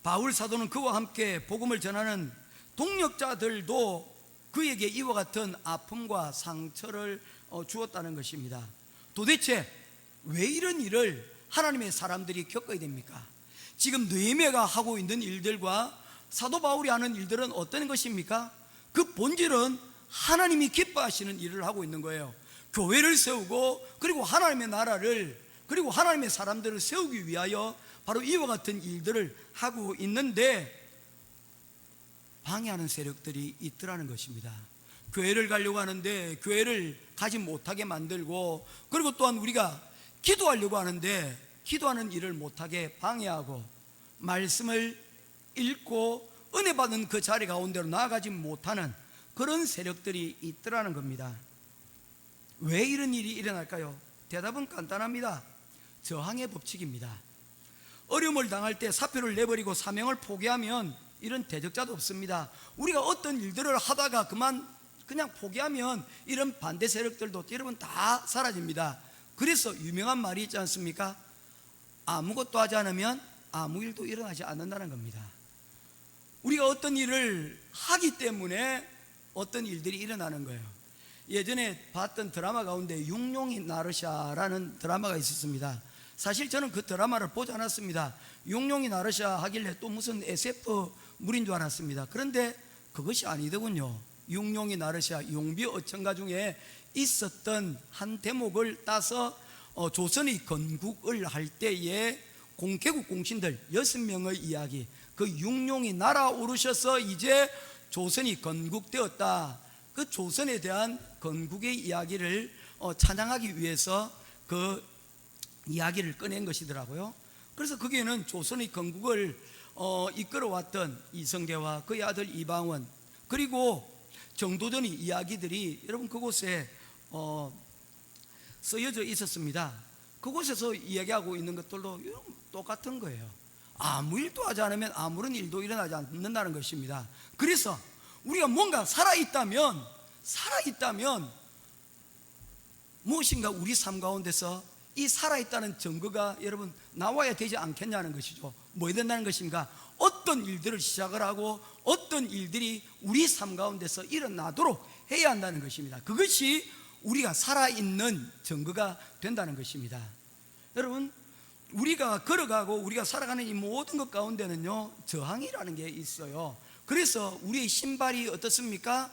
바울 사도는 그와 함께 복음을 전하는 동력자들도 그에게 이와 같은 아픔과 상처를 주었다는 것입니다. 도대체 왜 이런 일을 하나님의 사람들이 겪어야 됩니까? 지금 느헤미야가 하고 있는 일들과 사도 바울이 하는 일들은 어떤 것입니까? 그 본질은 하나님이 기뻐하시는 일을 하고 있는 거예요. 교회를 세우고 그리고 하나님의 나라를 그리고 하나님의 사람들을 세우기 위하여 바로 이와 같은 일들을 하고 있는데 방해하는 세력들이 있더라는 것입니다. 교회를 가려고 하는데 교회를 가지 못하게 만들고, 그리고 또한 우리가 기도하려고 하는데 기도하는 일을 못하게 방해하고, 말씀을 읽고 은혜 받은 그 자리 가운데로 나아가지 못하는 그런 세력들이 있더라는 겁니다. 왜 이런 일이 일어날까요? 대답은 간단합니다. 저항의 법칙입니다. 어려움을 당할 때 사표를 내버리고 사명을 포기하면 이런 대적자도 없습니다. 우리가 어떤 일들을 하다가 그냥 포기하면 이런 반대 세력들도 여러분 다 사라집니다. 그래서 유명한 말이 있지 않습니까? 아무것도 하지 않으면 아무 일도 일어나지 않는다는 겁니다. 우리가 어떤 일을 하기 때문에 어떤 일들이 일어나는 거예요. 예전에 봤던 드라마 가운데 육룡이 나르샤라는 드라마가 있었습니다. 사실 저는 그 드라마를 보지 않았습니다. 육룡이 나르샤 하길래 또 무슨 SF물인 줄 알았습니다. 그런데 그것이 아니더군요. 육룡이 나르샤 용비 어천가 중에 있었던 한 대목을 따서 조선의 건국을 할 때에 개국 공신들 6명의 이야기, 그 육룡이 날아오르셔서 이제 조선이 건국되었다, 그 조선에 대한 건국의 이야기를 찬양하기 위해서 그 이야기를 꺼낸 것이더라고요. 그래서 거기에는 조선의 건국을 이끌어왔던 이성계와 그의 아들 이방원, 그리고 정도전의 이야기들이 여러분 그곳에 쓰여져 있었습니다. 그곳에서 이야기하고 있는 것들도 똑같은 거예요. 아무 일도 하지 않으면 아무런 일도 일어나지 않는다는 것입니다. 그래서 우리가 뭔가 살아있다면 무엇인가 우리 삶 가운데서 이 살아있다는 증거가 여러분 나와야 되지 않겠냐는 것이죠. 뭐 해야 된다는 것입니까? 어떤 일들을 시작을 하고 어떤 일들이 우리 삶 가운데서 일어나도록 해야 한다는 것입니다. 그것이 우리가 살아있는 증거가 된다는 것입니다. 여러분, 우리가 걸어가고 우리가 살아가는 이 모든 것 가운데는요, 저항이라는 게 있어요. 그래서 우리의 신발이 어떻습니까?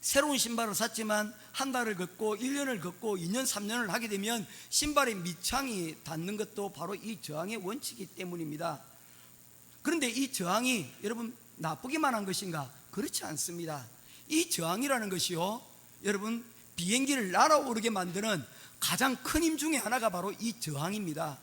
새로운 신발을 샀지만 한 달을 걷고 1년을 걷고 2년 3년을 하게 되면 신발의 밑창이 닿는 것도 바로 이 저항의 원칙이기 때문입니다. 그런데 이 저항이 여러분 나쁘기만 한 것인가? 그렇지 않습니다. 이 저항이라는 것이요, 여러분 비행기를 날아오르게 만드는 가장 큰 힘 중에 하나가 바로 이 저항입니다.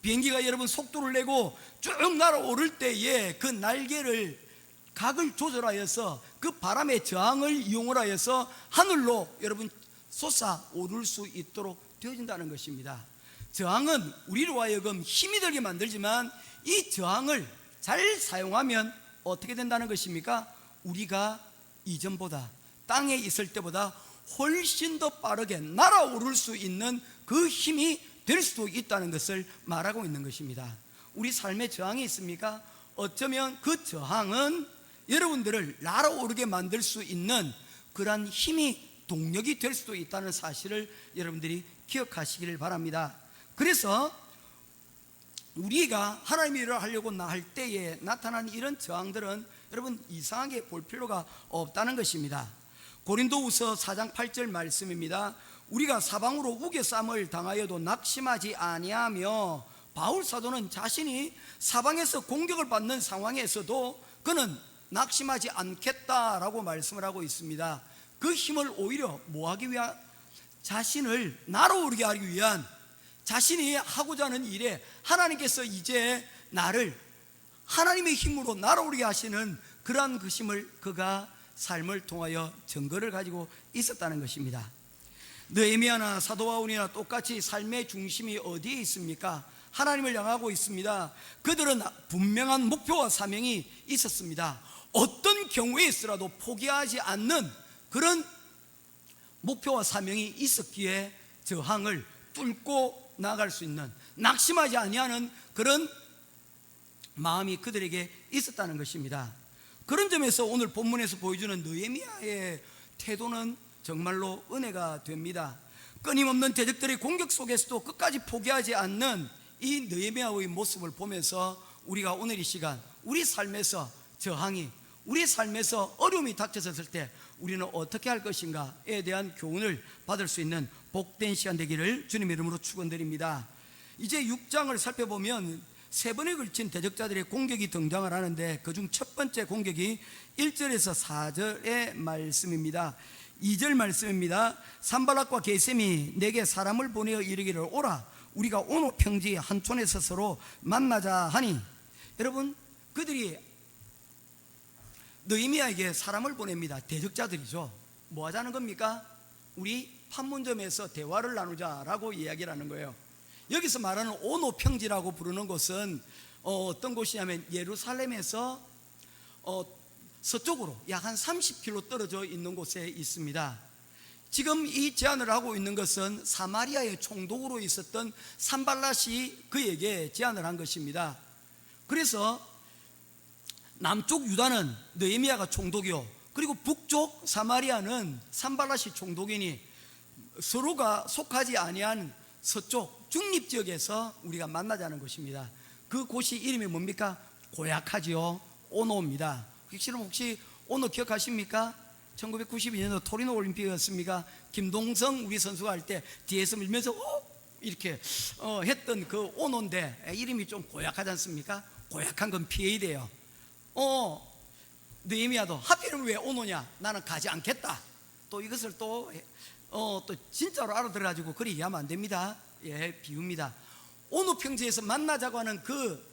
비행기가 여러분 속도를 내고 쭉 날아오를 때에 그 날개를 각을 조절하여서 그 바람의 저항을 이용을 하여서 하늘로 여러분 솟아오를 수 있도록 되어진다는 것입니다. 저항은 우리로 하여금 힘이 들게 만들지만 이 저항을 잘 사용하면 어떻게 된다는 것입니까? 우리가 이전보다 땅에 있을 때보다 훨씬 더 빠르게 날아오를 수 있는 그 힘이 될 수도 있다는 것을 말하고 있는 것입니다. 우리 삶에 저항이 있습니까? 어쩌면 그 저항은 여러분들을 날아오르게 만들 수 있는 그러한 힘이 동력이 될 수도 있다는 사실을 여러분들이 기억하시기를 바랍니다. 그래서 우리가 하나님의 일을 하려고 할 때에 나타나는 이런 저항들은 여러분 이상하게 볼 필요가 없다는 것입니다. 고린도후서 4장 8절 말씀입니다. 우리가 사방으로 우겨쌈을 당하여도 낙심하지 아니하며, 바울 사도는 자신이 사방에서 공격을 받는 상황에서도 그는 낙심하지 않겠다라고 말씀을 하고 있습니다. 그 힘을 오히려 뭐하기 위한, 자신을 날아오르게 하기 위한, 자신이 하고자 하는 일에 하나님께서 이제 나를 하나님의 힘으로 날아오르게 하시는 그러한 그 힘을 그가 삶을 통하여 증거를 가지고 있었다는 것입니다. 느헤미야나 사도 바울이나 똑같이 삶의 중심이 어디에 있습니까? 하나님을 향하고 있습니다. 그들은 분명한 목표와 사명이 있었습니다. 어떤 경우에 있어라도 포기하지 않는 그런 목표와 사명이 있었기에 저항을 뚫고 나갈 수 있는, 낙심하지 아니하는 그런 마음이 그들에게 있었다는 것입니다. 그런 점에서 오늘 본문에서 보여주는 느헤미야의 태도는 정말로 은혜가 됩니다. 끊임없는 대적들의 공격 속에서도 끝까지 포기하지 않는 이 느헤미야의 모습을 보면서 우리가 오늘 이 시간 우리 삶에서 저항이 우리의 삶에서 어려움이 닥쳐졌을 때 우리는 어떻게 할 것인가에 대한 교훈을 받을 수 있는 복된 시간 되기를 주님의 이름으로 축원드립니다. 이제 6장을 살펴보면 세 번에 걸친 대적자들의 공격이 등장을 하는데 그중 첫 번째 공격이 1절에서 4절의 말씀입니다. 2절 말씀입니다. 산발락과 게셈이 내게 사람을 보내어 이르기를 오라 우리가 오노 평지 한 촌에서 서로 만나자 하니, 여러분 그들이 느헤미야에게 사람을 보냅니다. 대적자들이죠. 뭐 하자는 겁니까? 우리 판문점에서 대화를 나누자라고 이야기를 하는 거예요. 여기서 말하는 오노 평지라고 부르는 곳은 어떤 곳이냐면 예루살렘에서 서쪽으로 약 한 30km 떨어져 있는 곳에 있습니다. 지금 이 제안을 하고 있는 것은 사마리아의 총독으로 있었던 산발랏이 그에게 제안을 한 것입니다. 그래서 남쪽 유다는 느헤미야가 총독이요, 그리고 북쪽 사마리아는 산발랏이 총독이니 서로가 속하지 아니한 서쪽 중립지역에서 우리가 만나자는 것입니다. 그 곳이 이름이 뭡니까? 고약하지요. 오노입니다. 혹시 오노 기억하십니까? 1992년도 토리노 올림픽이었습니까? 김동성 우리 선수가 할 때 뒤에서 밀면서 이렇게 했던 그 오노인데 이름이 좀 고약하지 않습니까? 고약한 건 피해야 돼요. 느헤미야도 하필이면 왜 오노냐? 나는 가지 않겠다. 또 이것을 또 진짜로 알아들어가지고 그리 얘기하면 안 됩니다. 예, 비유입니다. 오노 평지에서 만나자고 하는 그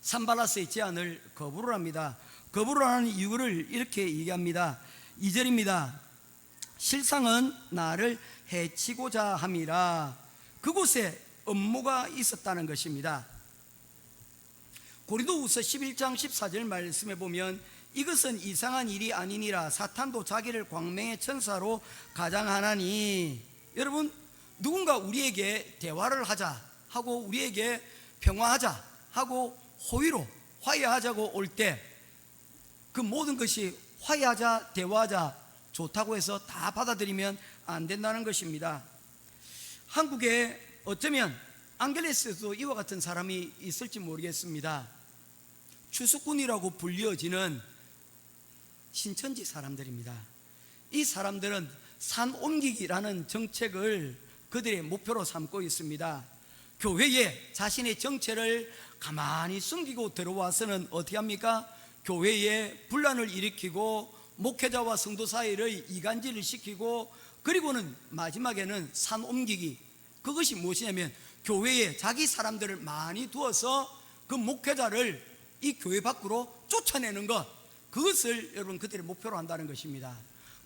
산발랏의 제안을 거부를 합니다. 거부를 하는 이유를 이렇게 얘기합니다. 2절입니다. 실상은 나를 해치고자 함이라. 그곳에 음모가 있었다는 것입니다. 고린도후서 11장 14절 말씀에 보면 이것은 이상한 일이 아니니라 사탄도 자기를 광명의 천사로 가장하나니. 여러분, 누군가 우리에게 대화를 하자 하고 우리에게 평화하자 하고 호의로 화해하자고 올 때 그 모든 것이 화해하자 대화하자 좋다고 해서 다 받아들이면 안 된다는 것입니다. 한국에 어쩌면 앙겔레스에도 이와 같은 사람이 있을지 모르겠습니다. 추수꾼이라고 불려지는 신천지 사람들입니다. 이 사람들은 산 옮기기라는 정책을 그들의 목표로 삼고 있습니다. 교회에 자신의 정체를 가만히 숨기고 들어와서는 어떻게 합니까? 교회에 분란을 일으키고 목회자와 성도 사이를 이간질을 시키고, 그리고는 마지막에는 산 옮기기. 그것이 무엇이냐면 교회에 자기 사람들을 많이 두어서 그 목회자를 이 교회 밖으로 쫓아내는 것, 그것을 여러분 그들의 목표로 한다는 것입니다.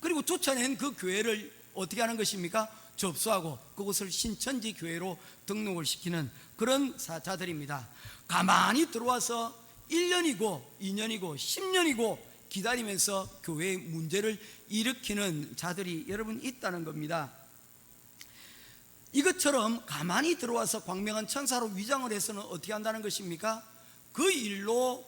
그리고 쫓아낸 그 교회를 어떻게 하는 것입니까? 접수하고 그것을 신천지 교회로 등록을 시키는 그런 자들입니다. 가만히 들어와서 1년이고 2년이고 10년이고 기다리면서 교회의 문제를 일으키는 자들이 여러분 있다는 겁니다. 이것처럼 가만히 들어와서 광명한 천사로 위장을 해서는 어떻게 한다는 것입니까? 그 일로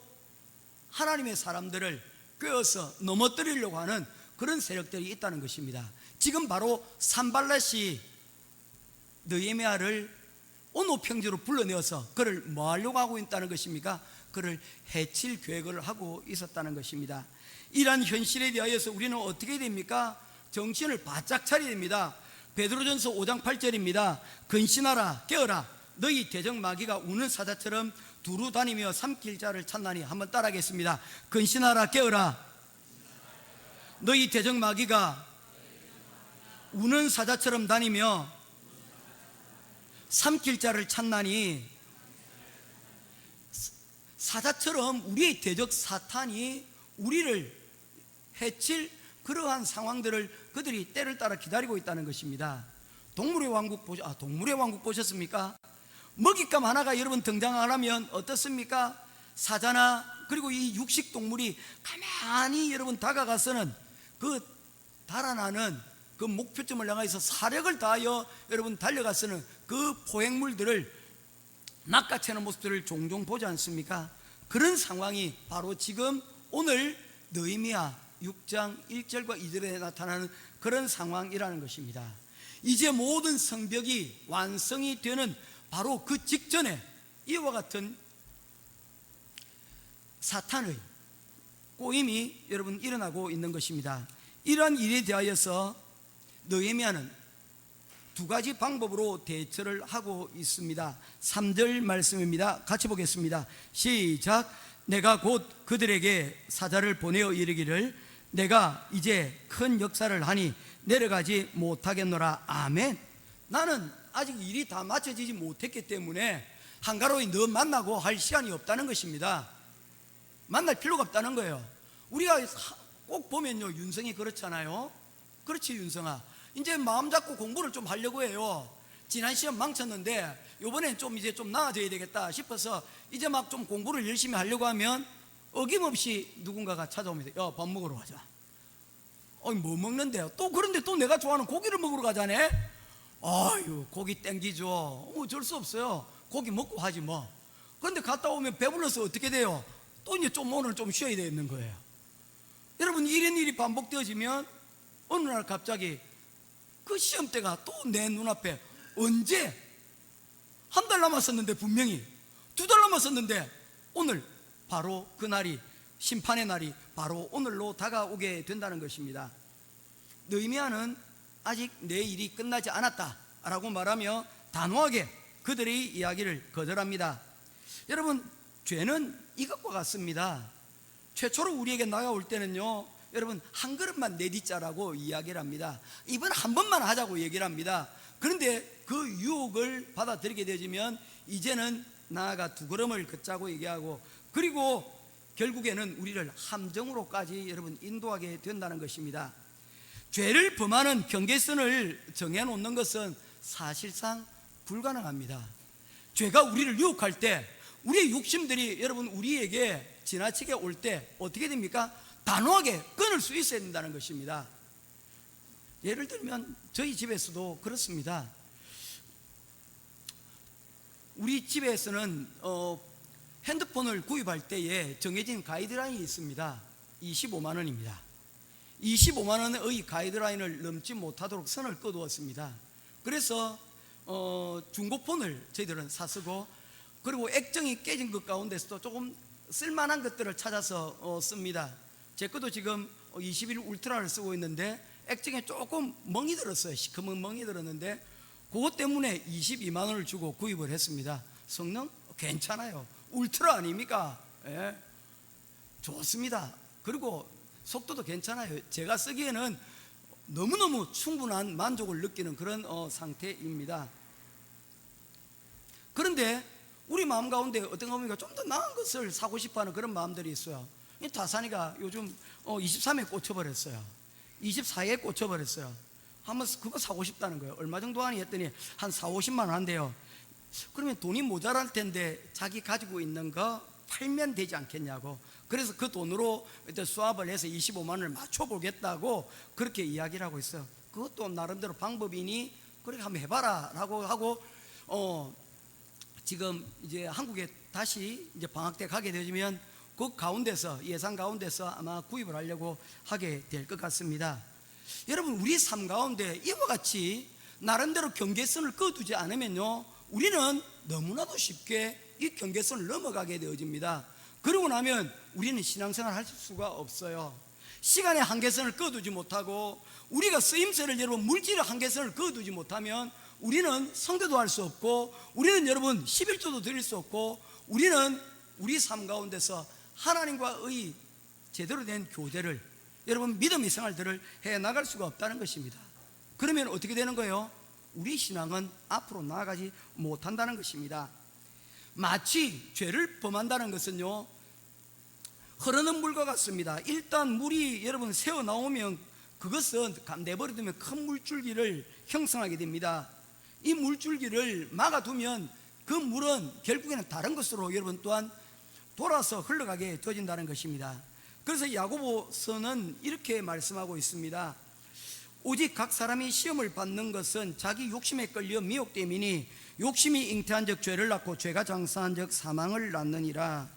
하나님의 사람들을 꿰어서 넘어뜨리려고 하는 그런 세력들이 있다는 것입니다. 지금 바로 산발랏이 느헤미야를 오노 평지로 불러내어서 그를 뭐 하려고 하고 있다는 것입니까? 그를 해칠 계획을 하고 있었다는 것입니다. 이러한 현실에 대하여서 우리는 어떻게 됩니까? 정신을 바짝 차려야 됩니다. 베드로전서 5장 8절입니다. 근신하라 깨어라 너희 대적 마귀가 우는 사자처럼 두루 다니며 삼킬 자를 찾나니. 한번 따라하겠습니다. 근신하라 깨어라 너희 대적 마귀가 우는 사자처럼 다니며 삼킬 자를 찾나니. 사자처럼 우리의 대적 사탄이 우리를 해칠 그러한 상황들을 그들이 때를 따라 기다리고 있다는 것입니다. 동물의 왕국 동물의 왕국 보셨습니까? 먹잇감 하나가 여러분 등장하려면 어떻습니까? 사자나 그리고 이 육식 동물이 가만히 여러분 다가가서는 그 달아나는 그 목표점을 향해서 사력을 다하여 여러분 달려가서는 그 포획물들을 낚아채는 모습들을 종종 보지 않습니까? 그런 상황이 바로 지금 오늘 느헤미야 6장 1절과 2절에 나타나는 그런 상황이라는 것입니다. 이제 모든 성벽이 완성이 되는 바로 그 직전에 이와 같은 사탄의 꼬임이 여러분 일어나고 있는 것입니다. 이러한 일에 대하여서 느헤미야는 두 가지 방법으로 대처를 하고 있습니다. 3절 말씀입니다. 같이 보겠습니다. 시작. 내가 곧 그들에게 사자를 보내어 이르기를 내가 이제 큰 역사를 하니 내려가지 못하겠노라. 아멘. 나는 아직 일이 다 마쳐지지 못했기 때문에 한가로이 너 만나고 할 시간이 없다는 것입니다. 만날 필요가 없다는 거예요. 우리가 꼭 보면요, 윤성이 그렇잖아요. 그렇지, 윤성아. 이제 마음 잡고 공부를 좀 하려고 해요. 지난 시험 망쳤는데 이번엔 좀 이제 좀 나아져야 되겠다 싶어서 이제 막 좀 공부를 열심히 하려고 하면 어김없이 누군가가 찾아옵니다. 야, 밥 먹으러 가자. 뭐 먹는데요? 또 그런데 또 내가 좋아하는 고기를 먹으러 가자네. 아유, 고기 땡기죠. 어쩔 수 없어요. 고기 먹고 하지 뭐. 그런데 갔다 오면 배불러서 어떻게 돼요? 또 이제 좀 오늘 좀 쉬어야 되는 거예요. 여러분, 이런 일이 반복되어지면 어느 날 갑자기 그 시험대가 또 내 눈앞에 언제 한 달 남았었는데, 분명히 2달 남았었는데 오늘 바로 그 날이, 심판의 날이 바로 오늘로 다가오게 된다는 것입니다. 느헤미야는 아직 내 일이 끝나지 않았다라고 말하며 단호하게 그들의 이야기를 거절합니다. 여러분, 죄는 이것과 같습니다. 최초로 우리에게 나가올 때는요, 여러분, 한 그릇만 내딛자라고 이야기를 합니다. 이번 한 번만 하자고 얘기를 합니다. 그런데 그 유혹을 받아들이게 되지면 이제는 나아가 2걸음을 걷자고 얘기하고, 그리고 결국에는 우리를 함정으로까지 여러분 인도하게 된다는 것입니다. 죄를 범하는 경계선을 정해놓는 것은 사실상 불가능합니다. 죄가 우리를 유혹할 때, 우리의 욕심들이 여러분 우리에게 지나치게 올 때 어떻게 됩니까? 단호하게 끊을 수 있어야 된다는 것입니다. 예를 들면 저희 집에서도 그렇습니다. 우리 집에서는 핸드폰을 구입할 때에 정해진 가이드라인이 있습니다. 25만 원입니다. 25만 원의 가이드라인을 넘지 못하도록 선을 꺼두었습니다. 그래서 중고폰을 저희들은 사쓰고, 그리고 액정이 깨진 것 가운데서도 조금 쓸만한 것들을 찾아서 씁니다. 제 것도 지금 21 울트라를 쓰고 있는데 액정에 조금 멍이 들었어요. 시커먼 멍이 들었는데 그것 때문에 22만 원을 주고 구입을 했습니다. 성능 괜찮아요. 울트라 아닙니까? 예, 좋습니다. 그리고 속도도 괜찮아요. 제가 쓰기에는 너무너무 충분한 만족을 느끼는 그런 상태입니다. 그런데 우리 마음 가운데 어떤 겁니까? 좀 더 나은 것을 사고 싶어하는 그런 마음들이 있어요. 이 다산이가 요즘 23에 꽂혀버렸어요. 24에 꽂혀버렸어요. 한번 그거 사고 싶다는 거예요. 얼마 정도 하니 했더니 한 4, 50만 원 한대요. 그러면 돈이 모자랄 텐데 자기 가지고 있는 거 팔면 되지 않겠냐고. 그래서 그 돈으로 수합을 해서 25만 원을 맞춰보겠다고 그렇게 이야기를 하고 있어요. 그것도 나름대로 방법이니 그렇게 한번 해봐라 라고 하고, 지금 이제 한국에 다시 이제 방학 때 가게 되면 그 가운데서, 예산 가운데서 아마 구입을 하려고 하게 될 것 같습니다. 여러분, 우리 삶 가운데 이와 같이 나름대로 경계선을 꺼두지 않으면요, 우리는 너무나도 쉽게 이 경계선을 넘어가게 되어집니다. 그러고 나면 우리는 신앙생활을 할 수가 없어요. 시간의 한계선을 꺼두지 못하고, 우리가 쓰임새를, 여러분 물질의 한계선을 꺼두지 못하면 우리는 성대도 할 수 없고, 우리는 여러분 11조도 드릴 수 없고, 우리는 우리 삶 가운데서 하나님과의 제대로 된 교제를, 여러분 믿음의 생활들을 해나갈 수가 없다는 것입니다. 그러면 어떻게 되는 거예요? 우리 신앙은 앞으로 나아가지 못한다는 것입니다. 마치 죄를 범한다는 것은요, 흐르는 물과 같습니다. 일단 물이 여러분 새어 나오면 그것은 내버려두면 큰 물줄기를 형성하게 됩니다. 이 물줄기를 막아두면 그 물은 결국에는 다른 것으로 여러분 또한 돌아서 흘러가게 되어진다는 것입니다. 그래서 야고보서는 이렇게 말씀하고 있습니다. 오직 각 사람이 시험을 받는 것은 자기 욕심에 끌려 미혹됨이니 욕심이 잉태한 적 죄를 낳고 죄가 장사한 적 사망을 낳느니라.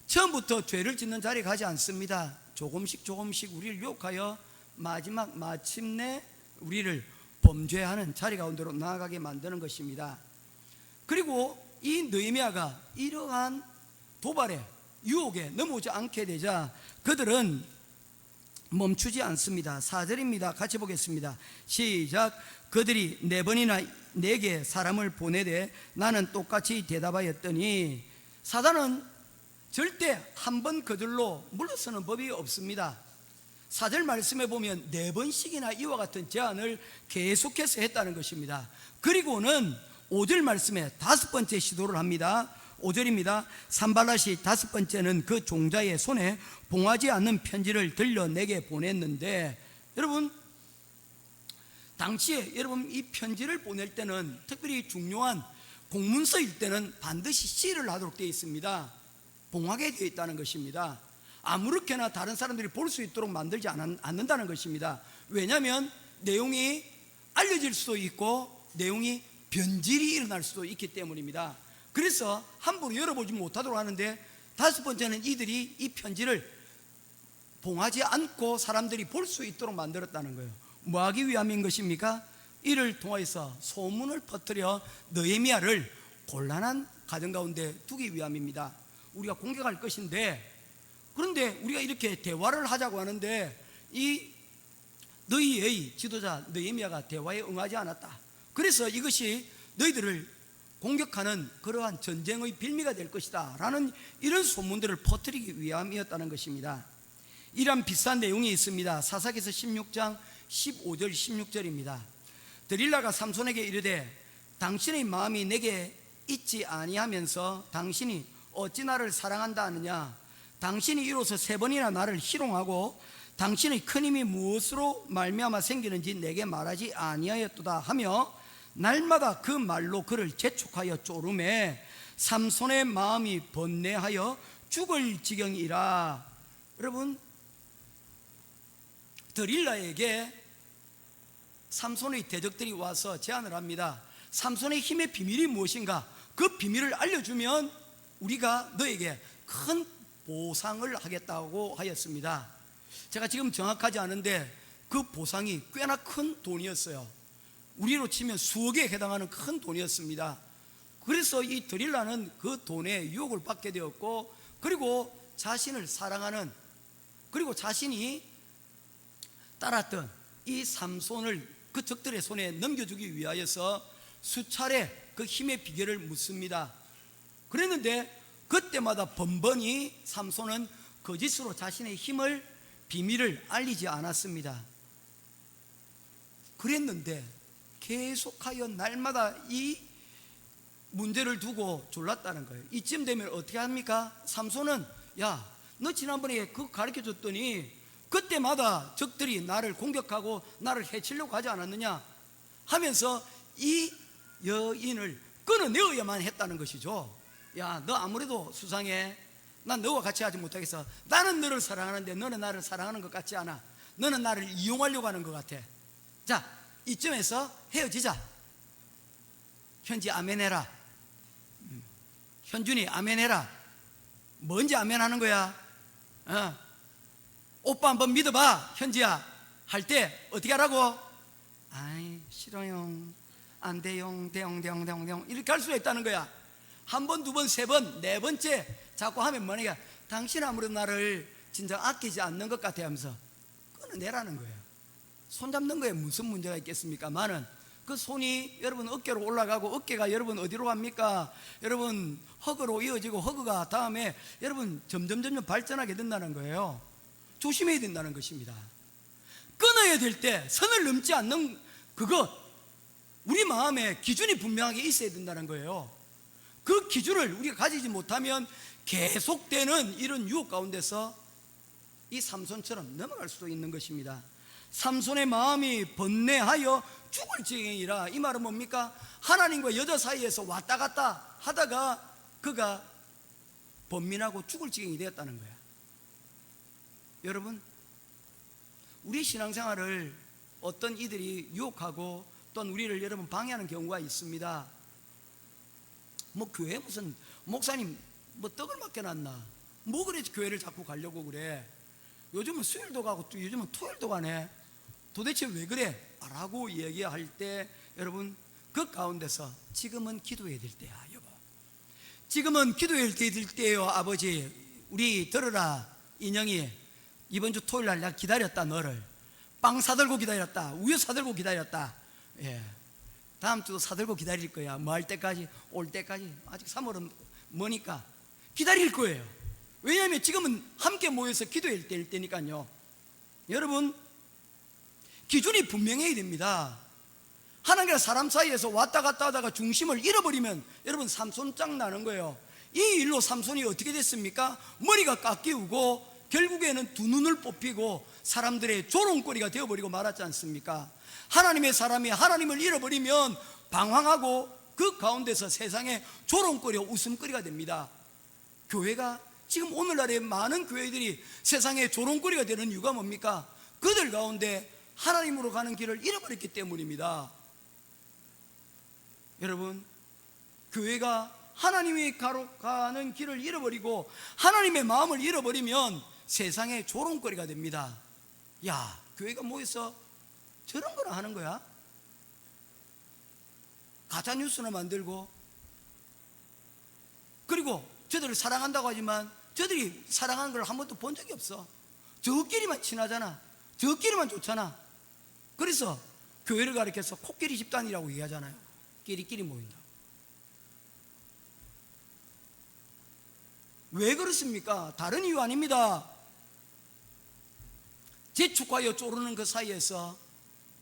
처음부터 죄를 짓는 자리에 가지 않습니다. 조금씩 우리를 유혹하여 마침내 우리를 범죄하는 자리 가운데로 나아가게 만드는 것입니다. 그리고 이 느헤미야가 이러한 도발에 유혹에 넘어오지 않게 되자 그들은 멈추지 않습니다. 4절입니다. 같이 보겠습니다. 시작. 그들이 4번이나 내게 사람을 보내되 나는 똑같이 대답하였더니, 사단은 절대 한 번 그들로 물러서는 법이 없습니다. 4절 말씀에 보면 4번씩이나 이와 같은 제안을 계속해서 했다는 것입니다. 그리고는 5절 말씀에 5번째 시도를 합니다. 5절입니다. 산발랏이 5번째는 그 종자의 손에 봉하지 않는 편지를 들려 내게 보냈는데, 여러분 당시에 여러분 이 편지를 보낼 때는, 특별히 중요한 공문서일 때는 반드시 시를 하도록 되어 있습니다. 봉하게 되어 있다는 것입니다. 아무렇게나 다른 사람들이 볼 수 있도록 만들지 않는다는 것입니다. 왜냐하면 내용이 알려질 수도 있고 내용이 변질이 일어날 수도 있기 때문입니다. 그래서 함부로 열어보지 못하도록 하는데, 5번째는 이들이 이 편지를 봉하지 않고 사람들이 볼 수 있도록 만들었다는 거예요. 뭐 하기 위함인 것입니까? 이를 통해서 소문을 퍼뜨려 느헤미야를 곤란한 가정 가운데 두기 위함입니다. 우리가 공격할 것인데, 그런데 우리가 이렇게 대화를 하자고 하는데 이 너희의 지도자 느헤미야가 대화에 응하지 않았다. 그래서 이것이 너희들을 공격하는 그러한 전쟁의 빌미가 될 것이다 라는 이런 소문들을 퍼뜨리기 위함이었다는 것입니다. 이런 비슷한 내용이 있습니다. 사사기서 16장 15절 16절입니다. 드릴라가 삼손에게 이르되 당신의 마음이 내게 있지 아니하면서 당신이 어찌 나를 사랑한다 하느냐? 당신이 이로써 3번이나 나를 희롱하고 당신의 큰 힘이 무엇으로 말미암아 생기는지 내게 말하지 아니하였도다 하며 날마다 그 말로 그를 재촉하여 쪼르매 삼손의 마음이 번뇌하여 죽을 지경이라. 여러분, 드릴라에게 삼손의 대적들이 와서 제안을 합니다. 삼손의 힘의 비밀이 무엇인가? 그 비밀을 알려주면 우리가 너에게 큰 보상을 하겠다고 하였습니다. 제가 지금 정확하지 않은데 그 보상이 꽤나 큰 돈이었어요. 우리로 치면 수억에 해당하는 큰 돈이었습니다. 그래서 이 드릴라는 그 돈에 유혹을 받게 되었고, 그리고 자신을 사랑하는, 그리고 자신이 따랐던 이 삼손을 그 적들의 손에 넘겨주기 위하여서 수차례 그 힘의 비결을 묻습니다. 그랬는데 그때마다 번번이 삼손은 거짓으로 자신의 힘을, 비밀을 알리지 않았습니다. 그랬는데 계속하여 날마다 이 문제를 두고 졸랐다는 거예요. 이쯤 되면 어떻게 합니까? 삼손은 야, 너 지난번에 그거 가르쳐 줬더니 그때마다 적들이 나를 공격하고 나를 해치려고 하지 않았느냐 하면서 이 여인을 끊어내어야만 했다는 것이죠. 야, 너 아무래도 수상해. 난 너와 같이 하지 못하겠어. 나는 너를 사랑하는데 너는 나를 사랑하는 것 같지 않아. 너는 나를 이용하려고 하는 것 같아. 자, 이쯤에서 헤어지자. 현지 아멘해라. 현준이 아멘해라. 뭔지 아멘하는 거야? 오빠 한번 믿어봐, 현지야. 할 때 어떻게 하라고? 아이, 싫어요. 안 돼요. 대용 이렇게 할 수가 있다는 거야. 한 번, 두 번, 세 번, 네 번째 자꾸 하면 뭐냐? 당신 아무래도 나를 진짜 아끼지 않는 것 같아 하면서 끊어내라는 거예요. 손 잡는 거에 무슨 문제가 있겠습니까?만은 그 손이 여러분 어깨로 올라가고 어깨가 여러분 어디로 갑니까? 여러분 허그로 이어지고 허그가 다음에 여러분 점점 발전하게 된다는 거예요. 조심해야 된다는 것입니다. 끊어야 될 때 선을 넘지 않는 그것, 우리 마음에 기준이 분명하게 있어야 된다는 거예요. 그 기준을 우리가 가지지 못하면 계속되는 이런 유혹 가운데서 이 삼손처럼 넘어갈 수도 있는 것입니다. 삼손의 마음이 번뇌하여 죽을 지경이라. 이 말은 뭡니까? 하나님과 여자 사이에서 왔다 갔다 하다가 그가 번민하고 죽을 지경이 되었다는 거야. 여러분, 우리 신앙생활을 어떤 이들이 유혹하고 또는 우리를 여러분 방해하는 경우가 있습니다. 뭐 교회 무슨 목사님 뭐 떡을 맡겨놨나? 뭐 그래 교회를 자꾸 가려고 그래? 요즘은 수요일도 가고 또 요즘은 토요일도 가네. 도대체 왜 그래? 라고 얘기할 때 여러분 그 가운데서 지금은 기도해야 될 때야, 여보. 지금은 기도해야 될 때예요, 아버지. 우리 들어라 인형이 이번 주 토요일 날 내가 기다렸다. 너를 빵 사들고 기다렸다. 우유 사들고 기다렸다. 예. 다음 주도 사들고 기다릴 거야. 뭐 할 때까지? 올 때까지. 아직 3월은 뭐니까 기다릴 거예요. 왜냐하면 지금은 함께 모여서 기도할 때일 때니까요. 여러분, 기준이 분명해야 됩니다. 하나님과 사람 사이에서 왔다 갔다 하다가 중심을 잃어버리면 여러분 삼손짱 나는 거예요. 이 일로 삼손이 어떻게 됐습니까? 머리가 깎이우고 결국에는 두 눈을 뽑히고 사람들의 조롱거리가 되어버리고 말았지 않습니까? 하나님의 사람이 하나님을 잃어버리면 방황하고 그 가운데서 세상의 조롱거리와 웃음거리가 됩니다. 교회가 지금 오늘날의 많은 교회들이 세상의 조롱거리가 되는 이유가 뭡니까? 그들 가운데 하나님으로 가는 길을 잃어버렸기 때문입니다. 여러분, 교회가 하나님이 가는 길을 잃어버리고 하나님의 마음을 잃어버리면 세상의 조롱거리가 됩니다. 야, 교회가 모여서 저런 거나 하는 거야? 가짜뉴스나 만들고, 그리고 저들을 사랑한다고 하지만 저들이 사랑하는 걸 한 번도 본 적이 없어. 저끼리만 친하잖아. 저끼리만 좋잖아. 그래서 교회를 가리켜서 코끼리 집단이라고 얘기하잖아요. 끼리끼리 모인다. 왜 그렇습니까? 다른 이유 아닙니다. 재촉하여 쪼르는 그 사이에서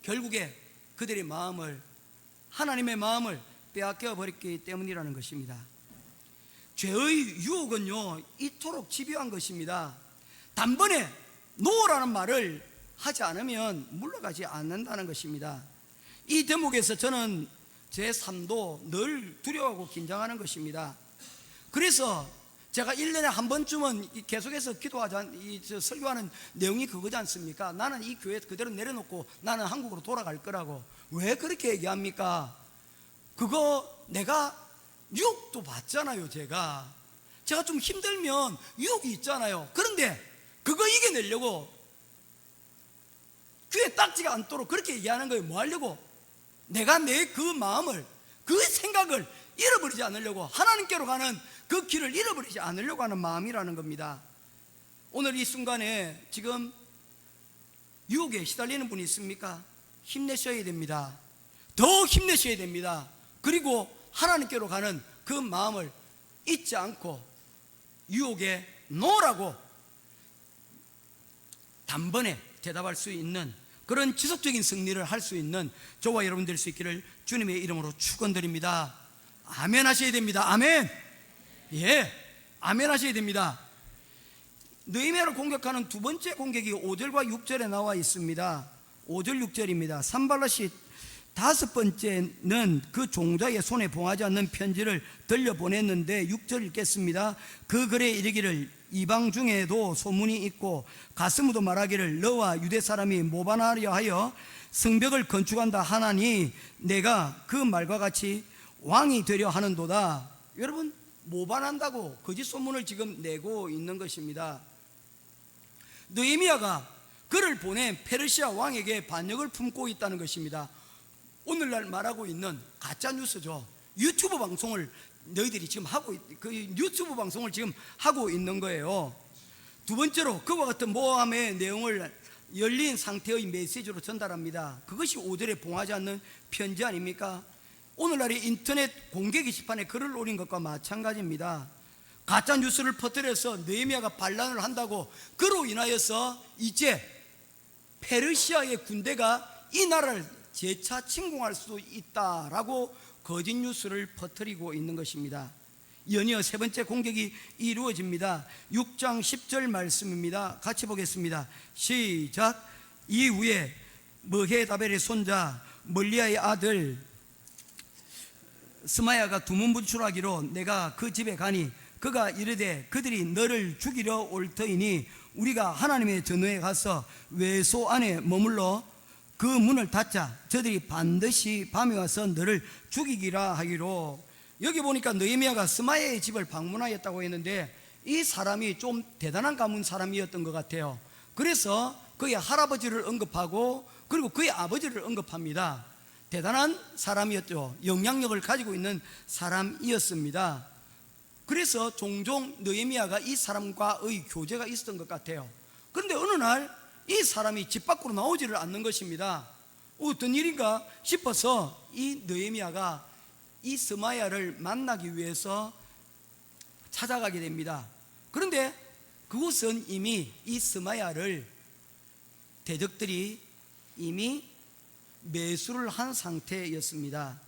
결국에 그들의 마음을, 하나님의 마음을 빼앗겨 버렸기 때문이라는 것입니다. 죄의 유혹은요 이토록 집요한 것입니다. 단번에 노라는 말을 하지 않으면 물러가지 않는다는 것입니다. 이 대목에서 저는 제 삶도 늘 두려워하고 긴장하는 것입니다. 그래서 제가 1년에 한 번쯤은 계속해서 기도하자, 설교하는 내용이 그거지 않습니까? 나는 이 교회 그대로 내려놓고 나는 한국으로 돌아갈 거라고. 왜 그렇게 얘기합니까? 그거 내가 유혹도 받잖아요. 제가 좀 힘들면 유혹이 있잖아요. 그런데 그거 이겨내려고 귀에 딱지가 않도록 그렇게 얘기하는 거예요. 뭐 하려고? 내가 내 그 마음을, 그 생각을 잃어버리지 않으려고, 하나님께로 가는 그 길을 잃어버리지 않으려고 하는 마음이라는 겁니다. 오늘 이 순간에 지금 유혹에 시달리는 분이 있습니까? 힘내셔야 됩니다. 더 힘내셔야 됩니다. 그리고 하나님께로 가는 그 마음을 잊지 않고 유혹에 노라고 단번에 대답할 수 있는 그런 지속적인 승리를 할 수 있는 저와 여러분 될 수 있기를 주님의 이름으로 축원드립니다. 아멘 하셔야 됩니다. 아멘. 예, 아멘 하셔야 됩니다. 느헤미야를 공격하는 두 번째 공격이 5절과 6절에 나와 있습니다. 5절 6절입니다. 산발랏이 다섯 번째는 그 종자의 손에 봉하지 않는 편지를 들려보냈는데 6절 읽겠습니다. 그 글에 이르기를 이방 중에도 소문이 있고 가스무도 말하기를 너와 유대 사람이 모반하려 하여 성벽을 건축한다 하나니 내가 그 말과 같이 왕이 되려 하는도다. 여러분, 모반한다고 거짓 소문을 지금 내고 있는 것입니다. 느헤미야가 그를 보낸 페르시아 왕에게 반역을 품고 있다는 것입니다. 오늘날 말하고 있는 가짜 뉴스죠. 유튜브 방송을 너희들이 지금 그 유튜브 방송을 지금 하고 있는 거예요. 두 번째로 그와 같은 모함의 내용을 열린 상태의 메시지로 전달합니다. 그것이 5절에 봉하지 않는 편지 아닙니까? 오늘날의 인터넷 공개 게시판에 글을 올린 것과 마찬가지입니다. 가짜 뉴스를 퍼뜨려서 느헤미야가 반란을 한다고 그로 인하여서 이제 페르시아의 군대가 이 나라를 재차 침공할 수도 있다라고 거짓 뉴스를 퍼뜨리고 있는 것입니다. 연이어 세 번째 공격이 이루어집니다. 6장 10절 말씀입니다. 같이 보겠습니다. 시작. 이후에 머헤다벨의 손자 멀리아의 아들 스마야가 두문불출하기로 내가 그 집에 가니 그가 이르되 그들이 너를 죽이려 올 터이니 우리가 하나님의 전후에 가서 외소 안에 머물러 그 문을 닫자. 저들이 반드시 밤에 와서 너를 죽이기라 하기로. 여기 보니까 느헤미야가 스마야의 집을 방문하였다고 했는데 이 사람이 좀 대단한 가문 사람이었던 것 같아요. 그래서 그의 할아버지를 언급하고 그리고 그의 아버지를 언급합니다. 대단한 사람이었죠. 영향력을 가지고 있는 사람이었습니다. 그래서 종종 느헤미야가 이 사람과의 교제가 있었던 것 같아요. 그런데 어느 날 이 사람이 집 밖으로 나오지를 않는 것입니다. 어떤 일인가 싶어서 이 느헤미야가 이 스마야를 만나기 위해서 찾아가게 됩니다. 그런데 그곳은 이미 이 스마야를 대적들이 이미 매수를 한 상태였습니다.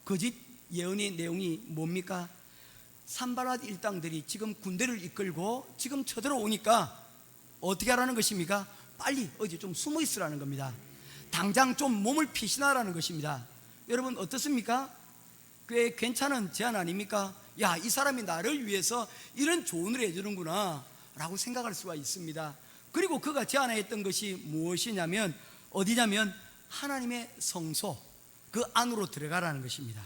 거짓 예언의 내용이 뭡니까? 산발랏 일당들이 지금 군대를 이끌고 지금 쳐들어오니까 어떻게 하라는 것입니까? 빨리 어디 좀 숨어 있으라는 겁니다. 당장 좀 몸을 피신하라는 것입니다. 여러분 어떻습니까? 꽤 괜찮은 제안 아닙니까? 야, 이 사람이 나를 위해서 이런 조언을 해주는구나 라고 생각할 수가 있습니다. 그리고 그가 제안했던 것이 무엇이냐면 어디냐면 하나님의 성소 그 안으로 들어가라는 것입니다.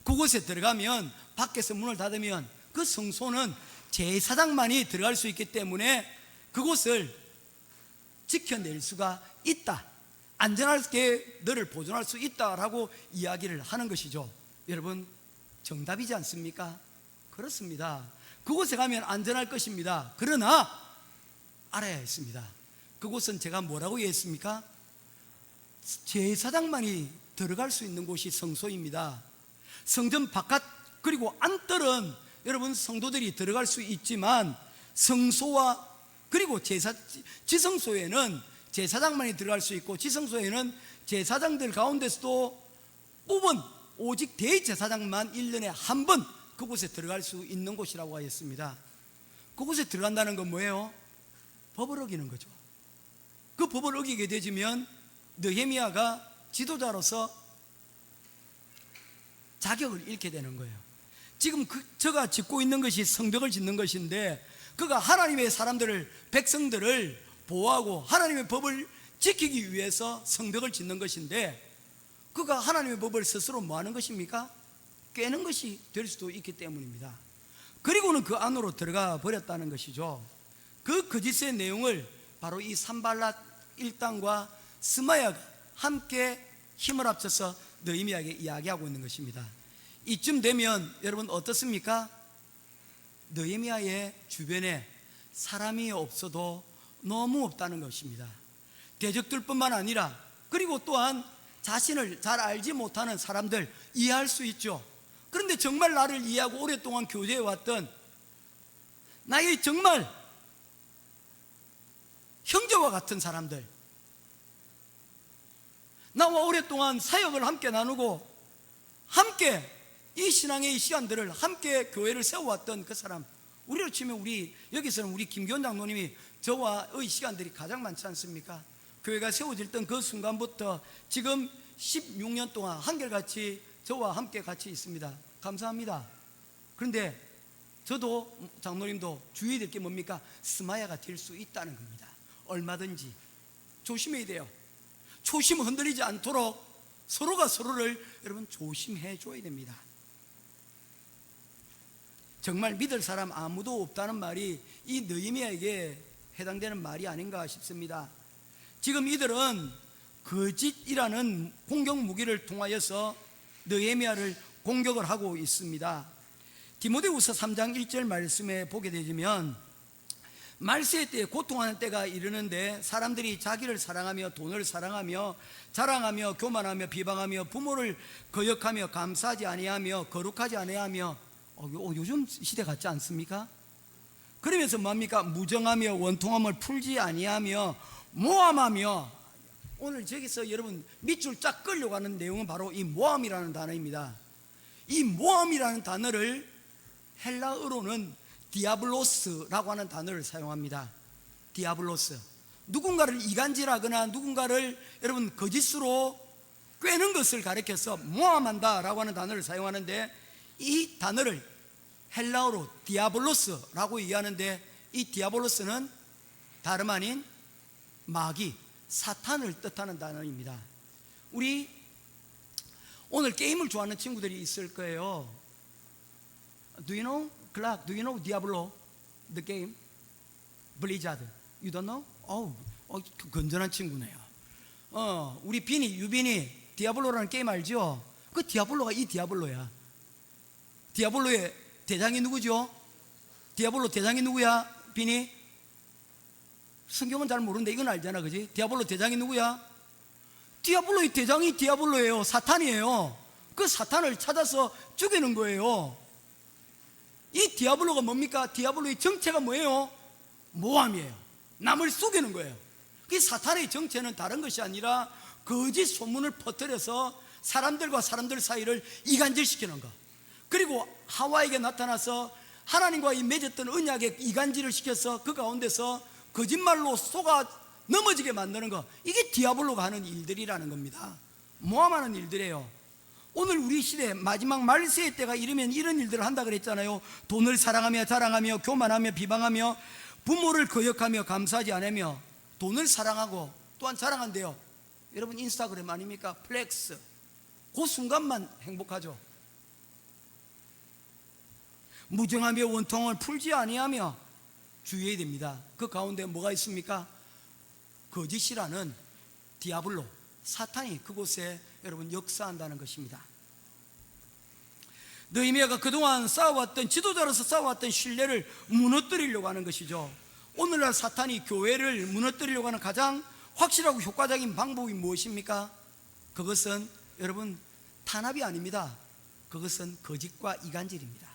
그곳에 들어가면 밖에서 문을 닫으면 그 성소는 제사장만이 들어갈 수 있기 때문에 그곳을 지켜낼 수가 있다, 안전하게 너를 보존할 수 있다라고 이야기를 하는 것이죠. 여러분 정답이지 않습니까? 그렇습니다. 그곳에 가면 안전할 것입니다. 그러나 알아야 했습니다. 그곳은 제가 뭐라고 했습니까? 제사장만이 들어갈 수 있는 곳이 성소입니다. 성전 바깥 그리고 안뜰은 여러분 성도들이 들어갈 수 있지만 성소와 그리고 지성소에는 제사장만이 들어갈 수 있고 지성소에는 제사장들 가운데서도 뽑은 오직 대제사장만 1년에 한 번 그곳에 들어갈 수 있는 곳이라고 하였습니다. 그곳에 들어간다는 건 뭐예요? 법을 어기는 거죠. 그 법을 어기게 되면 느헤미야가 지도자로서 자격을 잃게 되는 거예요. 지금 저가 짓고 있는 것이 성벽을 짓는 것인데 그가 하나님의 사람들을 백성들을 보호하고 하나님의 법을 지키기 위해서 성벽을 짓는 것인데 그가 하나님의 법을 스스로 뭐 하는 것입니까? 깨는 것이 될 수도 있기 때문입니다. 그리고는 그 안으로 들어가 버렸다는 것이죠. 그 거짓의 내용을 바로 이 산발랏 일당과 스마야가 함께 힘을 합쳐서 느헤미야에게 이야기하고 있는 것입니다. 이쯤 되면 여러분 어떻습니까? 느헤미야의 주변에 사람이 없어도 너무 없다는 것입니다. 대적들뿐만 아니라 그리고 또한 자신을 잘 알지 못하는 사람들 이해할 수 있죠. 그런데 정말 나를 이해하고 오랫동안 교제해왔던 나의 정말 형제와 같은 사람들, 나와 오랫동안 사역을 함께 나누고 함께 이 신앙의 시간들을 함께 교회를 세워왔던 그 사람, 우리로 치면 우리 여기서는 우리 김기현 장로님이 저와의 시간들이 가장 많지 않습니까? 교회가 세워질 그 순간부터 지금 16년 동안 한결같이 저와 함께 같이 있습니다. 감사합니다. 그런데 저도 장로님도 주의해야 될 게 뭡니까? 스마야가 될 수 있다는 겁니다. 얼마든지 조심해야 돼요. 초심 흔들리지 않도록 서로가 서로를 여러분 조심해 줘야 됩니다. 정말 믿을 사람 아무도 없다는 말이 이 느헤미야에게 해당되는 말이 아닌가 싶습니다. 지금 이들은 거짓이라는 공격 무기를 통하여서 느헤미야를 공격을 하고 있습니다. 디모데후서 3장 1절 말씀에 보게 되면 말세의 때에 고통하는 때가 이르는데 사람들이 자기를 사랑하며 돈을 사랑하며 자랑하며 교만하며 비방하며 부모를 거역하며 감사하지 아니하며 거룩하지 아니하며 요즘 시대 같지 않습니까? 그러면서 뭡니까? 무정하며 원통함을 풀지 아니하며 모함하며, 오늘 저기서 여러분 밑줄 쫙 끌려가는 내용은 바로 이 모함이라는 단어입니다. 이 모함이라는 단어를 헬라어로는 디아블로스라고 하는 단어를 사용합니다. 디아블로스, 누군가를 이간질하거나 누군가를 여러분 거짓으로 꿰는 것을 가리켜서 모함한다라고 하는 단어를 사용하는데, 이 단어를 헬라어로 디아블로스라고 얘기하는데, 이 디아블로스는 다름 아닌 마귀, 사탄을 뜻하는 단어입니다. 우리 오늘 게임을 좋아하는 친구들이 있을 거예요. Do you know Clark? Do you know Diablo? The game? Blizzard. You don't know? 건전한 친구네요. 우리 유빈이 디아블로라는 게임 알죠? 그 디아블로가 이 디아블로야. 디아블로의 대장이 누구죠? 디아블로 대장이 누구야? 비니? 성경은 잘 모르는데 이건 알잖아, 그지? 디아블로 대장이 누구야? 디아블로의 대장이 디아블로예요. 사탄이에요. 그 사탄을 찾아서 죽이는 거예요. 이 디아블로가 뭡니까? 디아블로의 정체가 뭐예요? 모함이에요. 남을 속이는 거예요. 그 사탄의 정체는 다른 것이 아니라 거짓 소문을 퍼뜨려서 사람들과 사람들 사이를 이간질시키는 것. 그리고 하와에게 나타나서 하나님과 이 맺었던 언약에 이간질을 시켜서 그 가운데서 거짓말로 속아 넘어지게 만드는 것. 이게 디아블로가 하는 일들이라는 겁니다. 모함하는 일들이에요. 오늘 우리 시대 마지막 말세의 때가 이르면 이런 일들을 한다 그랬잖아요. 돈을 사랑하며 자랑하며 교만하며 비방하며 부모를 거역하며 감사하지 않으며 돈을 사랑하고 또한 자랑한대요. 여러분 인스타그램 아닙니까? 플렉스. 그 순간만 행복하죠. 무정하며 원통을 풀지 아니하며 주의해야 됩니다. 그 가운데 뭐가 있습니까? 거짓이라는 디아블로, 사탄이 그곳에 여러분 역사한다는 것입니다. 느헤미야가 그동안 쌓아왔던, 지도자로서 쌓아왔던 신뢰를 무너뜨리려고 하는 것이죠. 오늘날 사탄이 교회를 무너뜨리려고 하는 가장 확실하고 효과적인 방법이 무엇입니까? 그것은 여러분 탄압이 아닙니다. 그것은 거짓과 이간질입니다.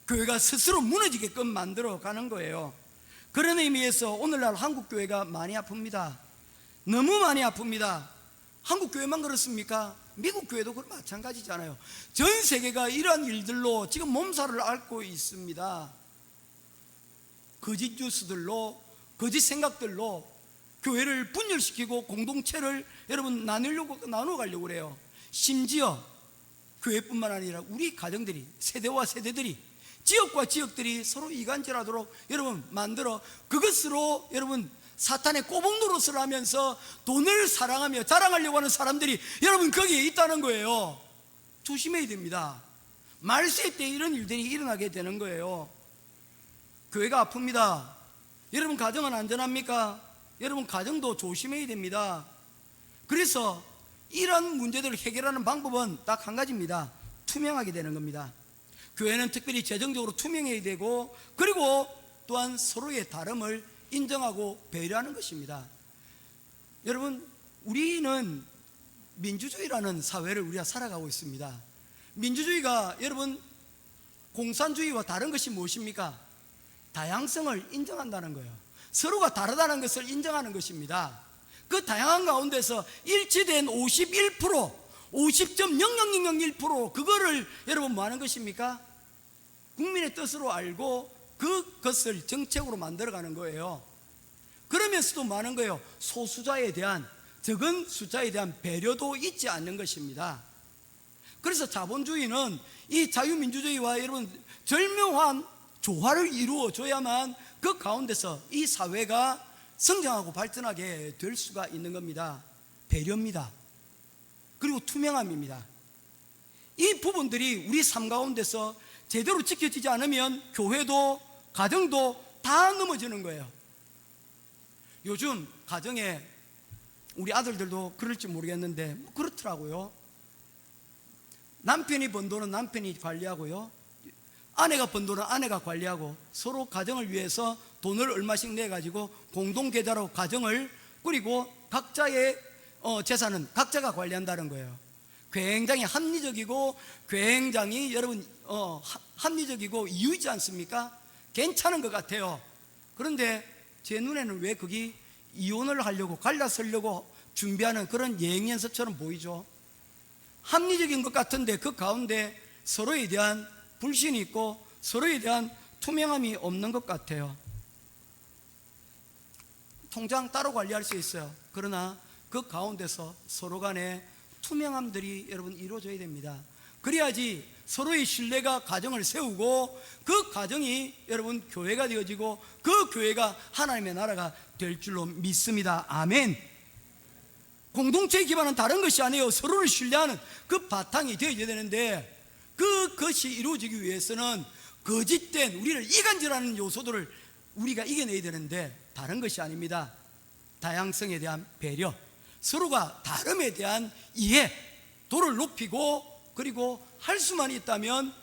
교회가 스스로 무너지게끔 만들어 가는 거예요. 그런 의미에서 오늘날 한국교회가 많이 아픕니다. 너무 많이 아픕니다. 한국교회만 그렇습니까? 미국교회도 그런 마찬가지잖아요. 전 세계가 이러한 일들로 지금 몸살을 앓고 있습니다. 거짓 뉴스들로, 거짓 생각들로 교회를 분열시키고 공동체를 여러분 나누어 가려고 그래요. 심지어 교회뿐만 아니라 우리 가정들이, 세대와 세대들이, 지역과 지역들이 서로 이간질하도록 여러분 만들어 그것으로 여러분 사탄의 꼬북 노릇을 하면서 돈을 사랑하며 자랑하려고 하는 사람들이 여러분 거기에 있다는 거예요. 조심해야 됩니다. 말세 때 이런 일들이 일어나게 되는 거예요. 교회가 아픕니다. 여러분 가정은 안전합니까? 여러분 가정도 조심해야 됩니다. 그래서 이런 문제들을 해결하는 방법은 딱 한 가지입니다. 투명하게 되는 겁니다. 교회는 특별히 재정적으로 투명해야 되고, 그리고 또한 서로의 다름을 인정하고 배려하는 것입니다. 여러분 우리는 민주주의라는 사회를 우리가 살아가고 있습니다. 민주주의가 여러분 공산주의와 다른 것이 무엇입니까? 다양성을 인정한다는 거예요. 서로가 다르다는 것을 인정하는 것입니다. 그 다양한 가운데서 일치된 51%, 50.00001% 그거를 여러분 뭐 하는 것입니까? 국민의 뜻으로 알고 그것을 정책으로 만들어가는 거예요. 그러면서도 뭐 하는 거예요? 소수자에 대한, 적은 숫자에 대한 배려도 잊지 않는 것입니다. 그래서 자본주의는 이 자유민주주의와 여러분 절묘한 조화를 이루어줘야만 그 가운데서 이 사회가 성장하고 발전하게 될 수가 있는 겁니다. 배려입니다. 그리고 투명함입니다. 이 부분들이 우리 삶 가운데서 제대로 지켜지지 않으면 교회도 가정도 다 넘어지는 거예요. 요즘 가정에 우리 아들들도 그럴지 모르겠는데 그렇더라고요. 남편이 번 돈은 남편이 관리하고요, 아내가 번 돈은 아내가 관리하고, 서로 가정을 위해서 돈을 얼마씩 내가지고 공동계좌로 가정을 꾸리고 각자의 재산은 각자가 관리한다는 거예요. 굉장히 합리적이고 굉장히 여러분 합리적이고 이유 있지 않습니까? 괜찮은 것 같아요. 그런데 제 눈에는 왜 거기 이혼을 하려고 갈라서려고 준비하는 그런 예행 연습처럼 보이죠? 합리적인 것 같은데 그 가운데 서로에 대한 불신이 있고 서로에 대한 투명함이 없는 것 같아요. 통장 따로 관리할 수 있어요. 그러나 그 가운데서 서로 간에 투명함들이 여러분 이루어져야 됩니다. 그래야지 서로의 신뢰가 가정을 세우고 그 가정이 여러분 교회가 되어지고 그 교회가 하나님의 나라가 될 줄로 믿습니다. 아멘. 공동체의 기반은 다른 것이 아니에요. 서로를 신뢰하는 그 바탕이 되어야 되는데, 그것이 이루어지기 위해서는 거짓된 우리를 이간질하는 요소들을 우리가 이겨내야 되는데 다른 것이 아닙니다. 다양성에 대한 배려, 서로가 다름에 대한 이해, 도를 높이고, 그리고 할 수만 있다면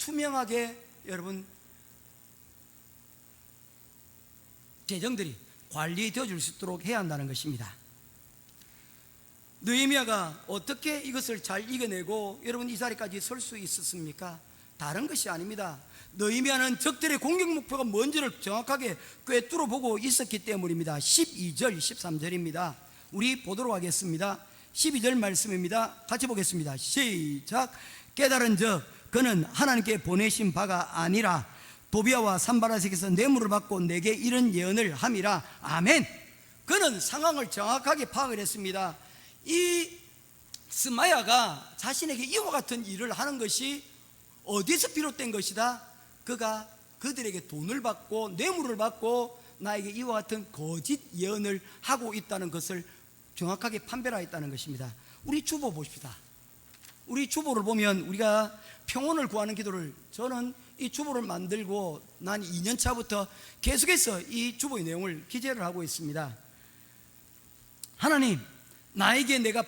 투명하게 여러분 재정들이 관리되어 줄 수 있도록 해야 한다는 것입니다. 느헤미야가 어떻게 이것을 잘 이겨내고 여러분 이 자리까지 설 수 있었습니까? 다른 것이 아닙니다. 느헤미야는 적들의 공격 목표가 뭔지를 정확하게 꿰뚫어 보고 있었기 때문입니다. 12절 13절입니다 우리 보도록 하겠습니다. 12절 말씀입니다. 같이 보겠습니다. 시작. 깨달은 적 그는 하나님께 보내신 바가 아니라 도비아와 산바라색에서 뇌물을 받고 내게 이런 예언을 함이라. 아멘. 그는 상황을 정확하게 파악을 했습니다. 이 스마야가 자신에게 이와 같은 일을 하는 것이 어디서 비롯된 것이다? 그가 그들에게 돈을 받고 뇌물을 받고 나에게 이와 같은 거짓 예언을 하고 있다는 것을 정확하게 판별하였다는 것입니다. 우리 주보 보십시다. 우리 주보를 보면 우리가 평온을 구하는 기도를, 저는 이 주보를 만들고 난 2년 차부터 계속해서 이 주보의 내용을 기재를 하고 있습니다. 하나님, 나에게 내가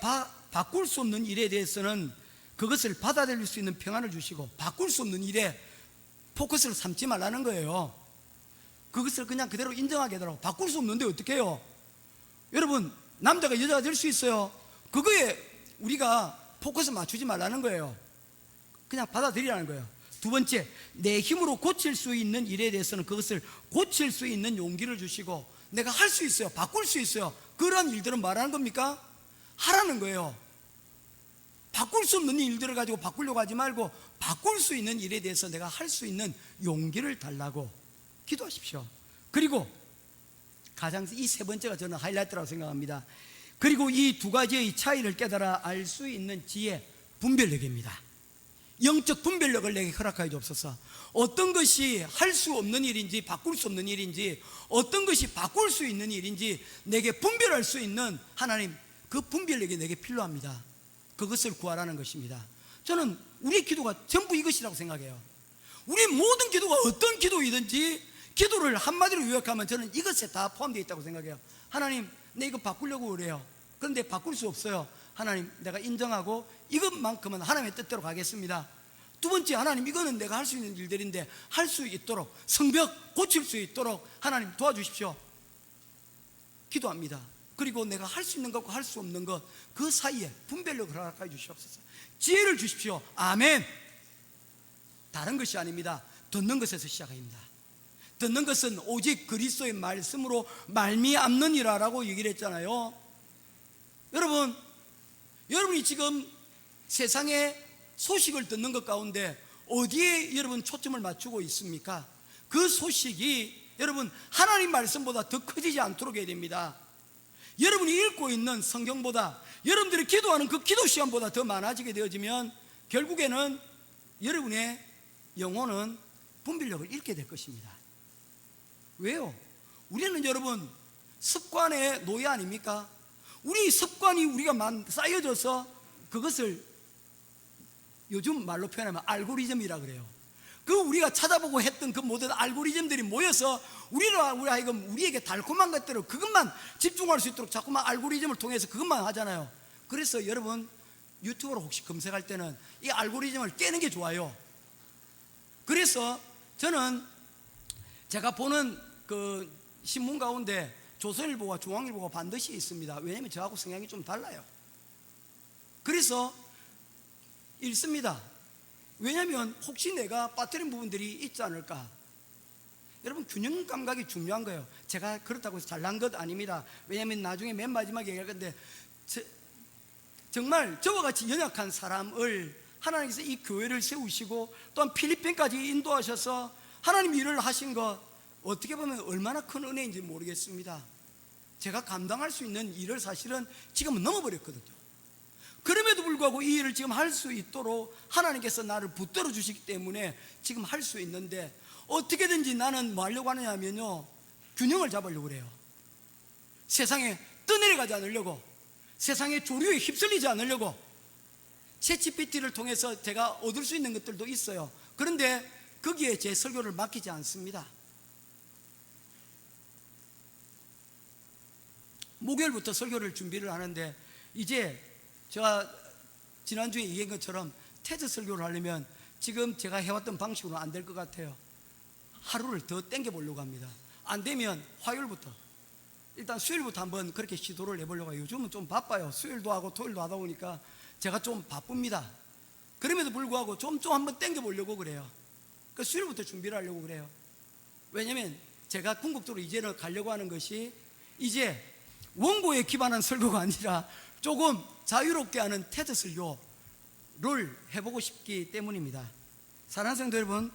바꿀 수 없는 일에 대해서는 그것을 받아들일 수 있는 평안을 주시고, 바꿀 수 없는 일에 포커스를 삼지 말라는 거예요. 그것을 그냥 그대로 인정하게 하더라고. 바꿀 수 없는데 어떻게 해요? 여러분, 남자가 여자가 될 수 있어요. 그거에 우리가 포커스 맞추지 말라는 거예요. 그냥 받아들이라는 거예요. 두 번째, 내 힘으로 고칠 수 있는 일에 대해서는 그것을 고칠 수 있는 용기를 주시고, 내가 할 수 있어요, 바꿀 수 있어요. 그런 일들은 말하는 겁니까? 하라는 거예요. 바꿀 수 없는 일들을 가지고 바꾸려고 하지 말고, 바꿀 수 있는 일에 대해서 내가 할 수 있는 용기를 달라고 기도하십시오. 그리고 가장 이 세 번째가 저는 하이라이트라고 생각합니다. 그리고 이 두 가지의 차이를 깨달아 알 수 있는 지혜, 분별력입니다. 영적 분별력을 내게 허락하여 주옵소서. 어떤 것이 할 수 없는 일인지 바꿀 수 없는 일인지, 어떤 것이 바꿀 수 있는 일인지 내게 분별할 수 있는, 하나님, 그 분별력이 내게 필요합니다. 그것을 구하라는 것입니다. 저는 우리 기도가 전부 이것이라고 생각해요. 우리 모든 기도가 어떤 기도이든지 기도를 한마디로 요약하면 저는 이것에 다 포함되어 있다고 생각해요. 하나님, 내 이거 바꾸려고 그래요. 그런데 바꿀 수 없어요. 하나님, 내가 인정하고 이것만큼은 하나님의 뜻대로 가겠습니다. 두 번째, 하나님, 이거는 내가 할 수 있는 일들인데 할 수 있도록, 성벽 고칠 수 있도록 하나님 도와주십시오. 기도합니다. 그리고 내가 할 수 있는 것과 할 수 없는 것, 그 사이에 분별력을 허락해 주시옵소서. 지혜를 주십시오. 아멘. 다른 것이 아닙니다. 듣는 것에서 시작합니다. 듣는 것은 오직 그리스도의 말씀으로 말미암느니라라고 얘기를 했잖아요. 여러분이 지금 세상에 소식을 듣는 것 가운데 어디에 여러분 초점을 맞추고 있습니까? 그 소식이 여러분 하나님 말씀보다 더 커지지 않도록 해야 됩니다. 여러분이 읽고 있는 성경보다, 여러분들이 기도하는 그 기도 시간보다 더 많아지게 되어지면 결국에는 여러분의 영혼은 분별력을 잃게 될 것입니다. 왜요? 우리는 여러분 습관의 노예 아닙니까? 우리 습관이 우리가 쌓여져서 그것을 요즘 말로 표현하면 알고리즘이라 그래요. 그 우리가 찾아보고 했던 그 모든 알고리즘들이 모여서 우리에게 달콤한 것들을, 그것만 집중할 수 있도록 자꾸만 알고리즘을 통해서 그것만 하잖아요. 그래서 여러분 유튜브로 혹시 검색할 때는 이 알고리즘을 깨는 게 좋아요. 그래서 저는 제가 보는 그 신문 가운데 조선일보와 중앙일보가 반드시 있습니다. 왜냐하면 저하고 성향이 좀 달라요. 그래서 읽습니다. 왜냐하면 혹시 내가 빠뜨린 부분들이 있지 않을까. 여러분, 균형 감각이 중요한 거예요. 제가 그렇다고 해서 잘난 것 아닙니다. 왜냐하면 나중에 맨 마지막에 얘기할 건데, 정말 저와 같이 연약한 사람을 하나님께서 이 교회를 세우시고 또한 필리핀까지 인도하셔서 하나님 일을 하신 것, 어떻게 보면 얼마나 큰 은혜인지 모르겠습니다. 제가 감당할 수 있는 일을 사실은 지금은 넘어버렸거든요. 그럼에도 불구하고 이 일을 지금 할 수 있도록 하나님께서 나를 붙들어 주시기 때문에 지금 할 수 있는데, 어떻게든지 나는 뭐 하려고 하느냐 하면요, 균형을 잡으려고 그래요. 세상에 떠내려가지 않으려고, 세상의 조류에 휩쓸리지 않으려고. 챗GPT를 통해서 제가 얻을 수 있는 것들도 있어요. 그런데 거기에 제 설교를 맡기지 않습니다. 목요일부터 설교를 준비를 하는데, 이제 제가 지난주에 얘기한 것처럼 테드 설교를 하려면 지금 제가 해왔던 방식으로는 안 될 것 같아요. 하루를 더 땡겨보려고 합니다. 안 되면 화요일부터, 일단 수요일부터 한번 그렇게 시도를 해보려고 해요. 요즘은 좀 바빠요. 수요일도 하고 토요일도 하다 보니까 제가 좀 바쁩니다. 그럼에도 불구하고 좀 한번 땡겨보려고 그래요. 그 수요일부터 준비를 하려고 그래요. 왜냐면 제가 궁극적으로 이제는 가려고 하는 것이 이제 원고에 기반한 설교가 아니라 조금 자유롭게 하는 테드 설교를 해보고 싶기 때문입니다. 사랑하는 성도 여러분,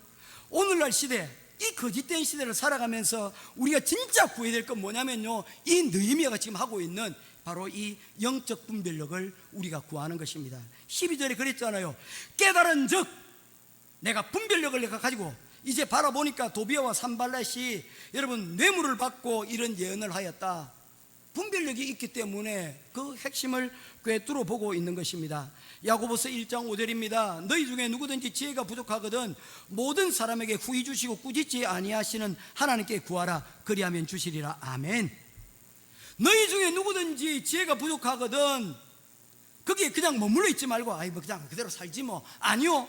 오늘날 시대, 이 거짓된 시대를 살아가면서 우리가 진짜 구해야 될 건 뭐냐면요, 이 느헤미야가 지금 하고 있는 바로 이 영적 분별력을 우리가 구하는 것입니다. 12절에 그랬잖아요. 깨달은 즉 내가 분별력을 내가 가지고 이제 바라보니까 도비아와 산발렛이 여러분 뇌물을 받고 이런 예언을 하였다. 분별력이 있기 때문에 그 핵심을 꿰뚫어 보고 있는 것입니다. 야고보서 1장 5절입니다. 너희 중에 누구든지 지혜가 부족하거든 모든 사람에게 후히 주시고 꾸짖지 아니하시는 하나님께 구하라. 그리하면 주시리라. 아멘. 너희 중에 누구든지 지혜가 부족하거든 거기에 그냥 머물러 있지 말고 아이 뭐 그냥 그대로 살지 뭐. 아니요,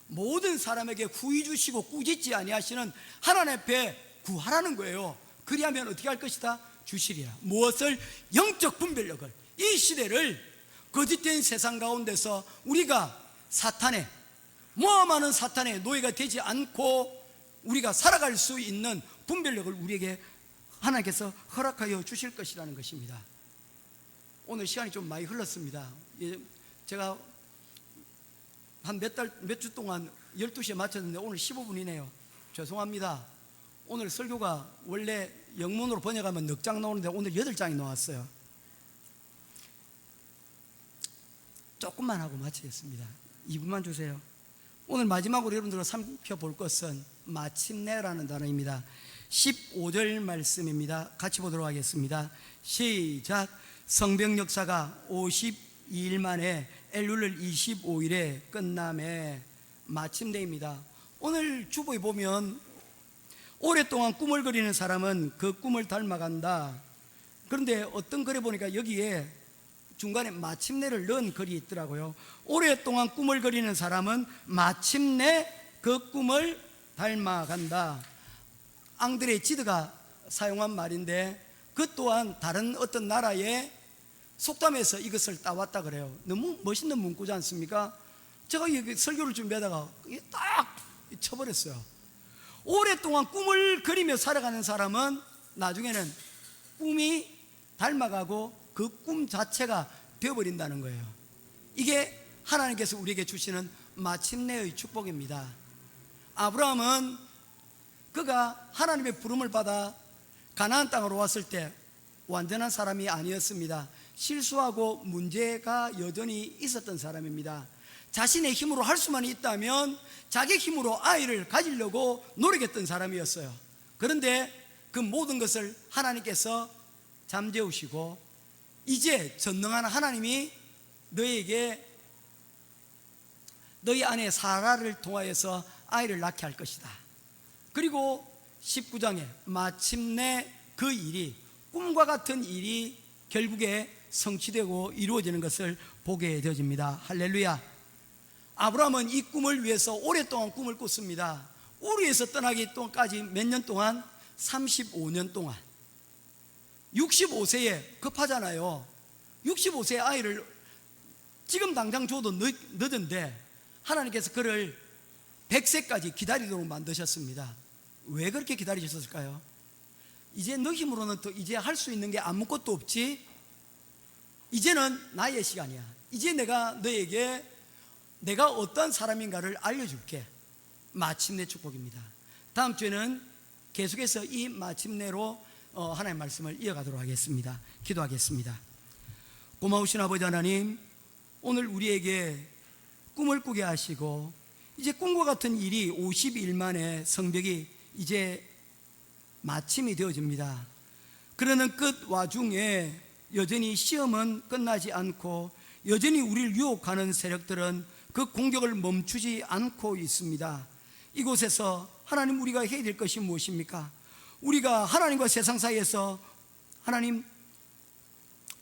모든 사람에게 후히 주시고 꾸짖지 아니하시는 하나님 앞에 구하라는 거예요. 그리하면 어떻게 할 것이다? 주시리라. 무엇을? 영적 분별력을. 이 시대를 거짓된 세상 가운데서 우리가 사탄의 모함하는 사탄의 노예가 되지 않고 우리가 살아갈 수 있는 분별력을 우리에게 하나님께서 허락하여 주실 것이라는 것입니다. 오늘 시간이 좀 많이 흘렀습니다. 제가 한 몇 주 동안 12시에 마쳤는데 오늘 15분이네요. 죄송합니다. 오늘 설교가 원래 영문으로 번역하면 넉 장 나오는데 오늘 8장이 나왔어요. 조금만 하고 마치겠습니다. 2분만 주세요. 오늘 마지막으로 여러분들과 살펴볼 것은 마침내라는 단어입니다. 15절 말씀입니다. 같이 보도록 하겠습니다. 시작. 성병 역사가 52일 만에 엘룰 25일에 끝남에 마침내입니다. 오늘 주보에 보면 오랫동안 꿈을 그리는 사람은 그 꿈을 닮아간다. 그런데 어떤 글에 보니까 여기에 중간에 마침내를 넣은 글이 있더라고요. 오랫동안 꿈을 그리는 사람은 마침내 그 꿈을 닮아간다. 앙드레 지드가 사용한 말인데 그 또한 다른 어떤 나라의 속담에서 이것을 따왔다 그래요. 너무 멋있는 문구지 않습니까? 제가 여기 설교를 준비하다가 딱 쳐버렸어요. 오랫동안 꿈을 그리며 살아가는 사람은 나중에는 꿈이 닮아가고 그 꿈 자체가 되어버린다는 거예요. 이게 하나님께서 우리에게 주시는 마침내의 축복입니다. 아브라함은 그가 하나님의 부름을 받아 가나안 땅으로 왔을 때 완전한 사람이 아니었습니다. 실수하고 문제가 여전히 있었던 사람입니다. 자신의 힘으로 할 수만 있다면 자기 힘으로 아이를 가지려고 노력했던 사람이었어요. 그런데 그 모든 것을 하나님께서 잠재우시고 이제 전능한 하나님이 너희에게 너희 아내 사라를 통하여서 아이를 낳게 할 것이다. 그리고 19장에 마침내 그 일이 꿈과 같은 일이 결국에 성취되고 이루어지는 것을 보게 되어집니다. 할렐루야. 아브라함은 이 꿈을 위해서 오랫동안 꿈을 꿨습니다. 우리에서 떠나기 까지 몇 년 동안? 35년 동안. 65세에 급하잖아요. 65세에 아이를 지금 당장 줘도 늦은데 하나님께서 그를 100세까지 기다리도록 만드셨습니다. 왜 그렇게 기다리셨을까요? 이제 너 힘으로는 더 이제 할 수 있는 게 아무것도 없지. 이제는 나의 시간이야. 이제 내가 너에게 내가 어떤 사람인가를 알려줄게. 마침내 축복입니다. 다음 주에는 계속해서 이 마침내로 하나님의 말씀을 이어가도록 하겠습니다. 기도하겠습니다. 고마우신 아버지 하나님, 오늘 우리에게 꿈을 꾸게 하시고 이제 꿈과 같은 일이 52일 만에 성벽이 이제 마침이 되어집니다. 그러는 끝 와중에 여전히 시험은 끝나지 않고 여전히 우리를 유혹하는 세력들은 그 공격을 멈추지 않고 있습니다. 이곳에서 하나님, 우리가 해야 될 것이 무엇입니까? 우리가 하나님과 세상 사이에서 하나님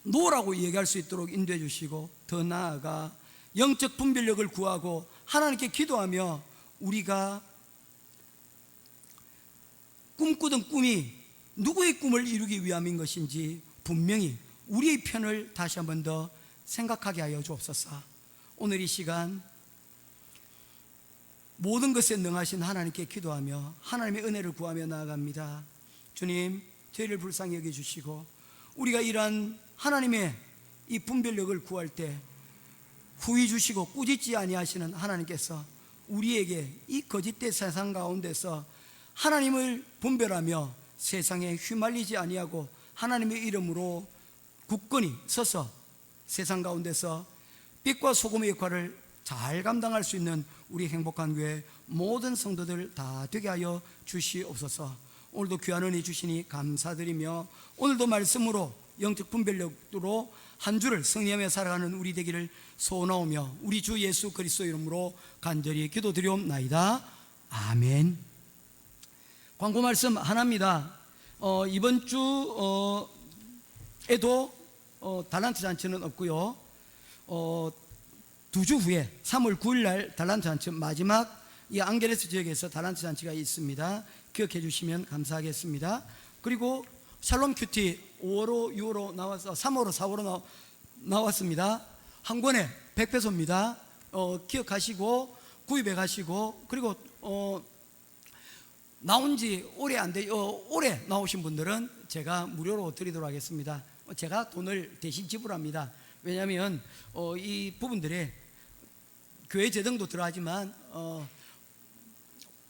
노라고 얘기할 수 있도록 인도해 주시고, 더 나아가 영적 분별력을 구하고 하나님께 기도하며 우리가 꿈꾸던 꿈이 누구의 꿈을 이루기 위함인 것인지 분명히 우리의 편을 다시 한 번 더 생각하게 하여 주옵소서. 오늘 이 시간 모든 것에 능하신 하나님께 기도하며 하나님의 은혜를 구하며 나아갑니다. 주님, 저희를 불쌍히 여겨주시고 우리가 이러한 하나님의 이 분별력을 구할 때 후히 주시고 꾸짖지 아니하시는 하나님께서 우리에게 이 거짓된 세상 가운데서 하나님을 분별하며 세상에 휘말리지 아니하고 하나님의 이름으로 굳건히 서서 세상 가운데서 빛과 소금의 역할을 잘 감당할 수 있는 우리 행복한 교회 모든 성도들 다 되게 하여 주시옵소서. 오늘도 귀한 은혜 주시니 감사드리며 오늘도 말씀으로 영적 분별력으로 한 주를 승리하며 살아가는 우리 되기를 소원하오며 우리 주 예수 그리스도 이름으로 간절히 기도드리옵나이다. 아멘. 광고 말씀 하나입니다. 이번 주에도 달란트 잔치는 없고요. 2주 후에 3월 9일 날 달란트 잔치 마지막 이 앙게레스 지역에서 달란트 잔치가 있습니다. 기억해 주시면 감사하겠습니다. 그리고 샬롬 큐티 5월호 6월호 나와서 3월호 4월호 나왔습니다. 한 권에 100페소입니다. 기억하시고 구입해 가시고 그리고 나온 지 오래 안 돼, 올해 나오신 분들은 제가 무료로 드리도록 하겠습니다. 제가 돈을 대신 지불합니다. 왜냐하면 이 부분들에 교회 재정도 들어가지만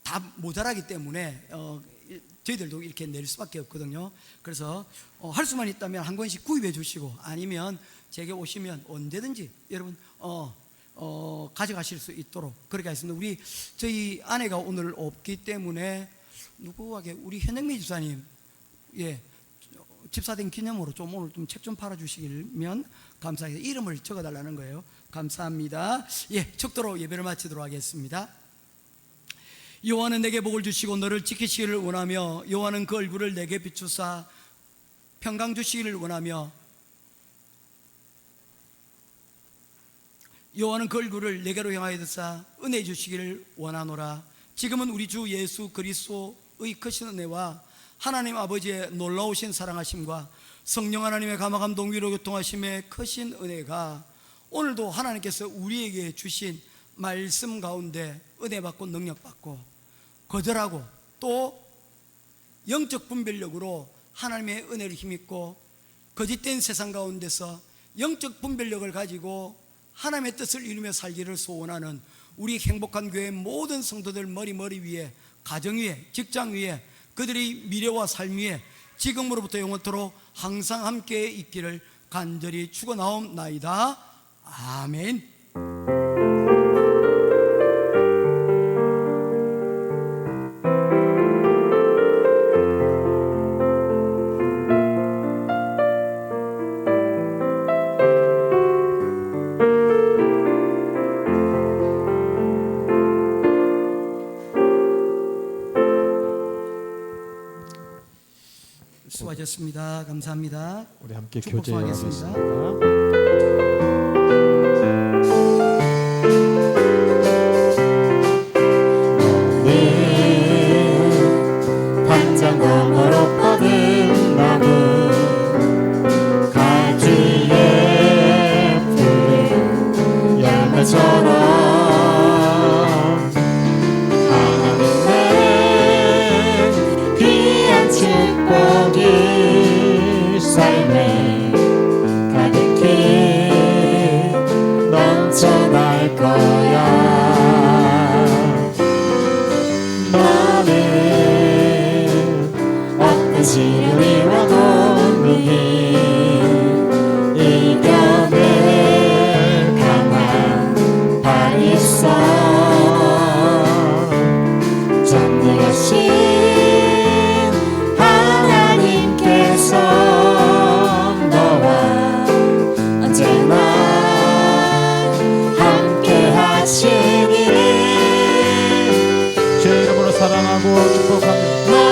다 모자라기 때문에 저희들도 이렇게 낼 수밖에 없거든요. 그래서 할 수만 있다면 한 권씩 구입해 주시고 아니면 제게 오시면 언제든지 여러분 가져가실 수 있도록 그렇게 하겠습니다. 저희 아내가 오늘 없기 때문에 누구에게 우리 현영미 집사님 집사된 기념으로 좀 오늘 좀 책 좀 팔아 주시면 감사하겠습니다. 이름을 적어 달라는 거예요. 감사합니다. 척도로 예배를 마치도록 하겠습니다. 여호와는 내게 복을 주시고 너를 지키시기를 원하며 여호와는 그 얼굴을 내게 비추사 평강 주시기를 원하며 여호와는 그 얼굴을 내게로 향하여 드사 은혜 주시기를 원하노라. 지금은 우리 주 예수 그리스도의 크신 은혜와 하나님 아버지의 놀라우신 사랑하심과 성령 하나님의 감화감동 위로 교통하심의 크신 은혜가 오늘도 하나님께서 우리에게 주신 말씀 가운데 은혜 받고 능력 받고 거절하고 또 영적 분별력으로 하나님의 은혜를 힘입고 거짓된 세상 가운데서 영적 분별력을 가지고 하나님의 뜻을 이루며 살기를 소원하는 우리 행복한 교회 모든 성도들 머리 위에 가정 위에 직장 위에 그들의 미래와 삶 위에 지금으로부터 영원토록 항상 함께 있기를 간절히 축원하옵나이다. 아멘. 수고하셨습니다. 감사합니다. 우리 함께 축복 교제하겠습니다. 당장 너머로 뻗은 나무 가지에 푸른 열매처럼 하나님의 귀한 축복이 삶에 가득히 넘쳐날 거야. 시련이 와도 능히 이겨낼 강한 발이 있어. 전능하신 하나님께서 너와 언제나 함께 하시니 주의 이름으로 사랑하고 축복합니다.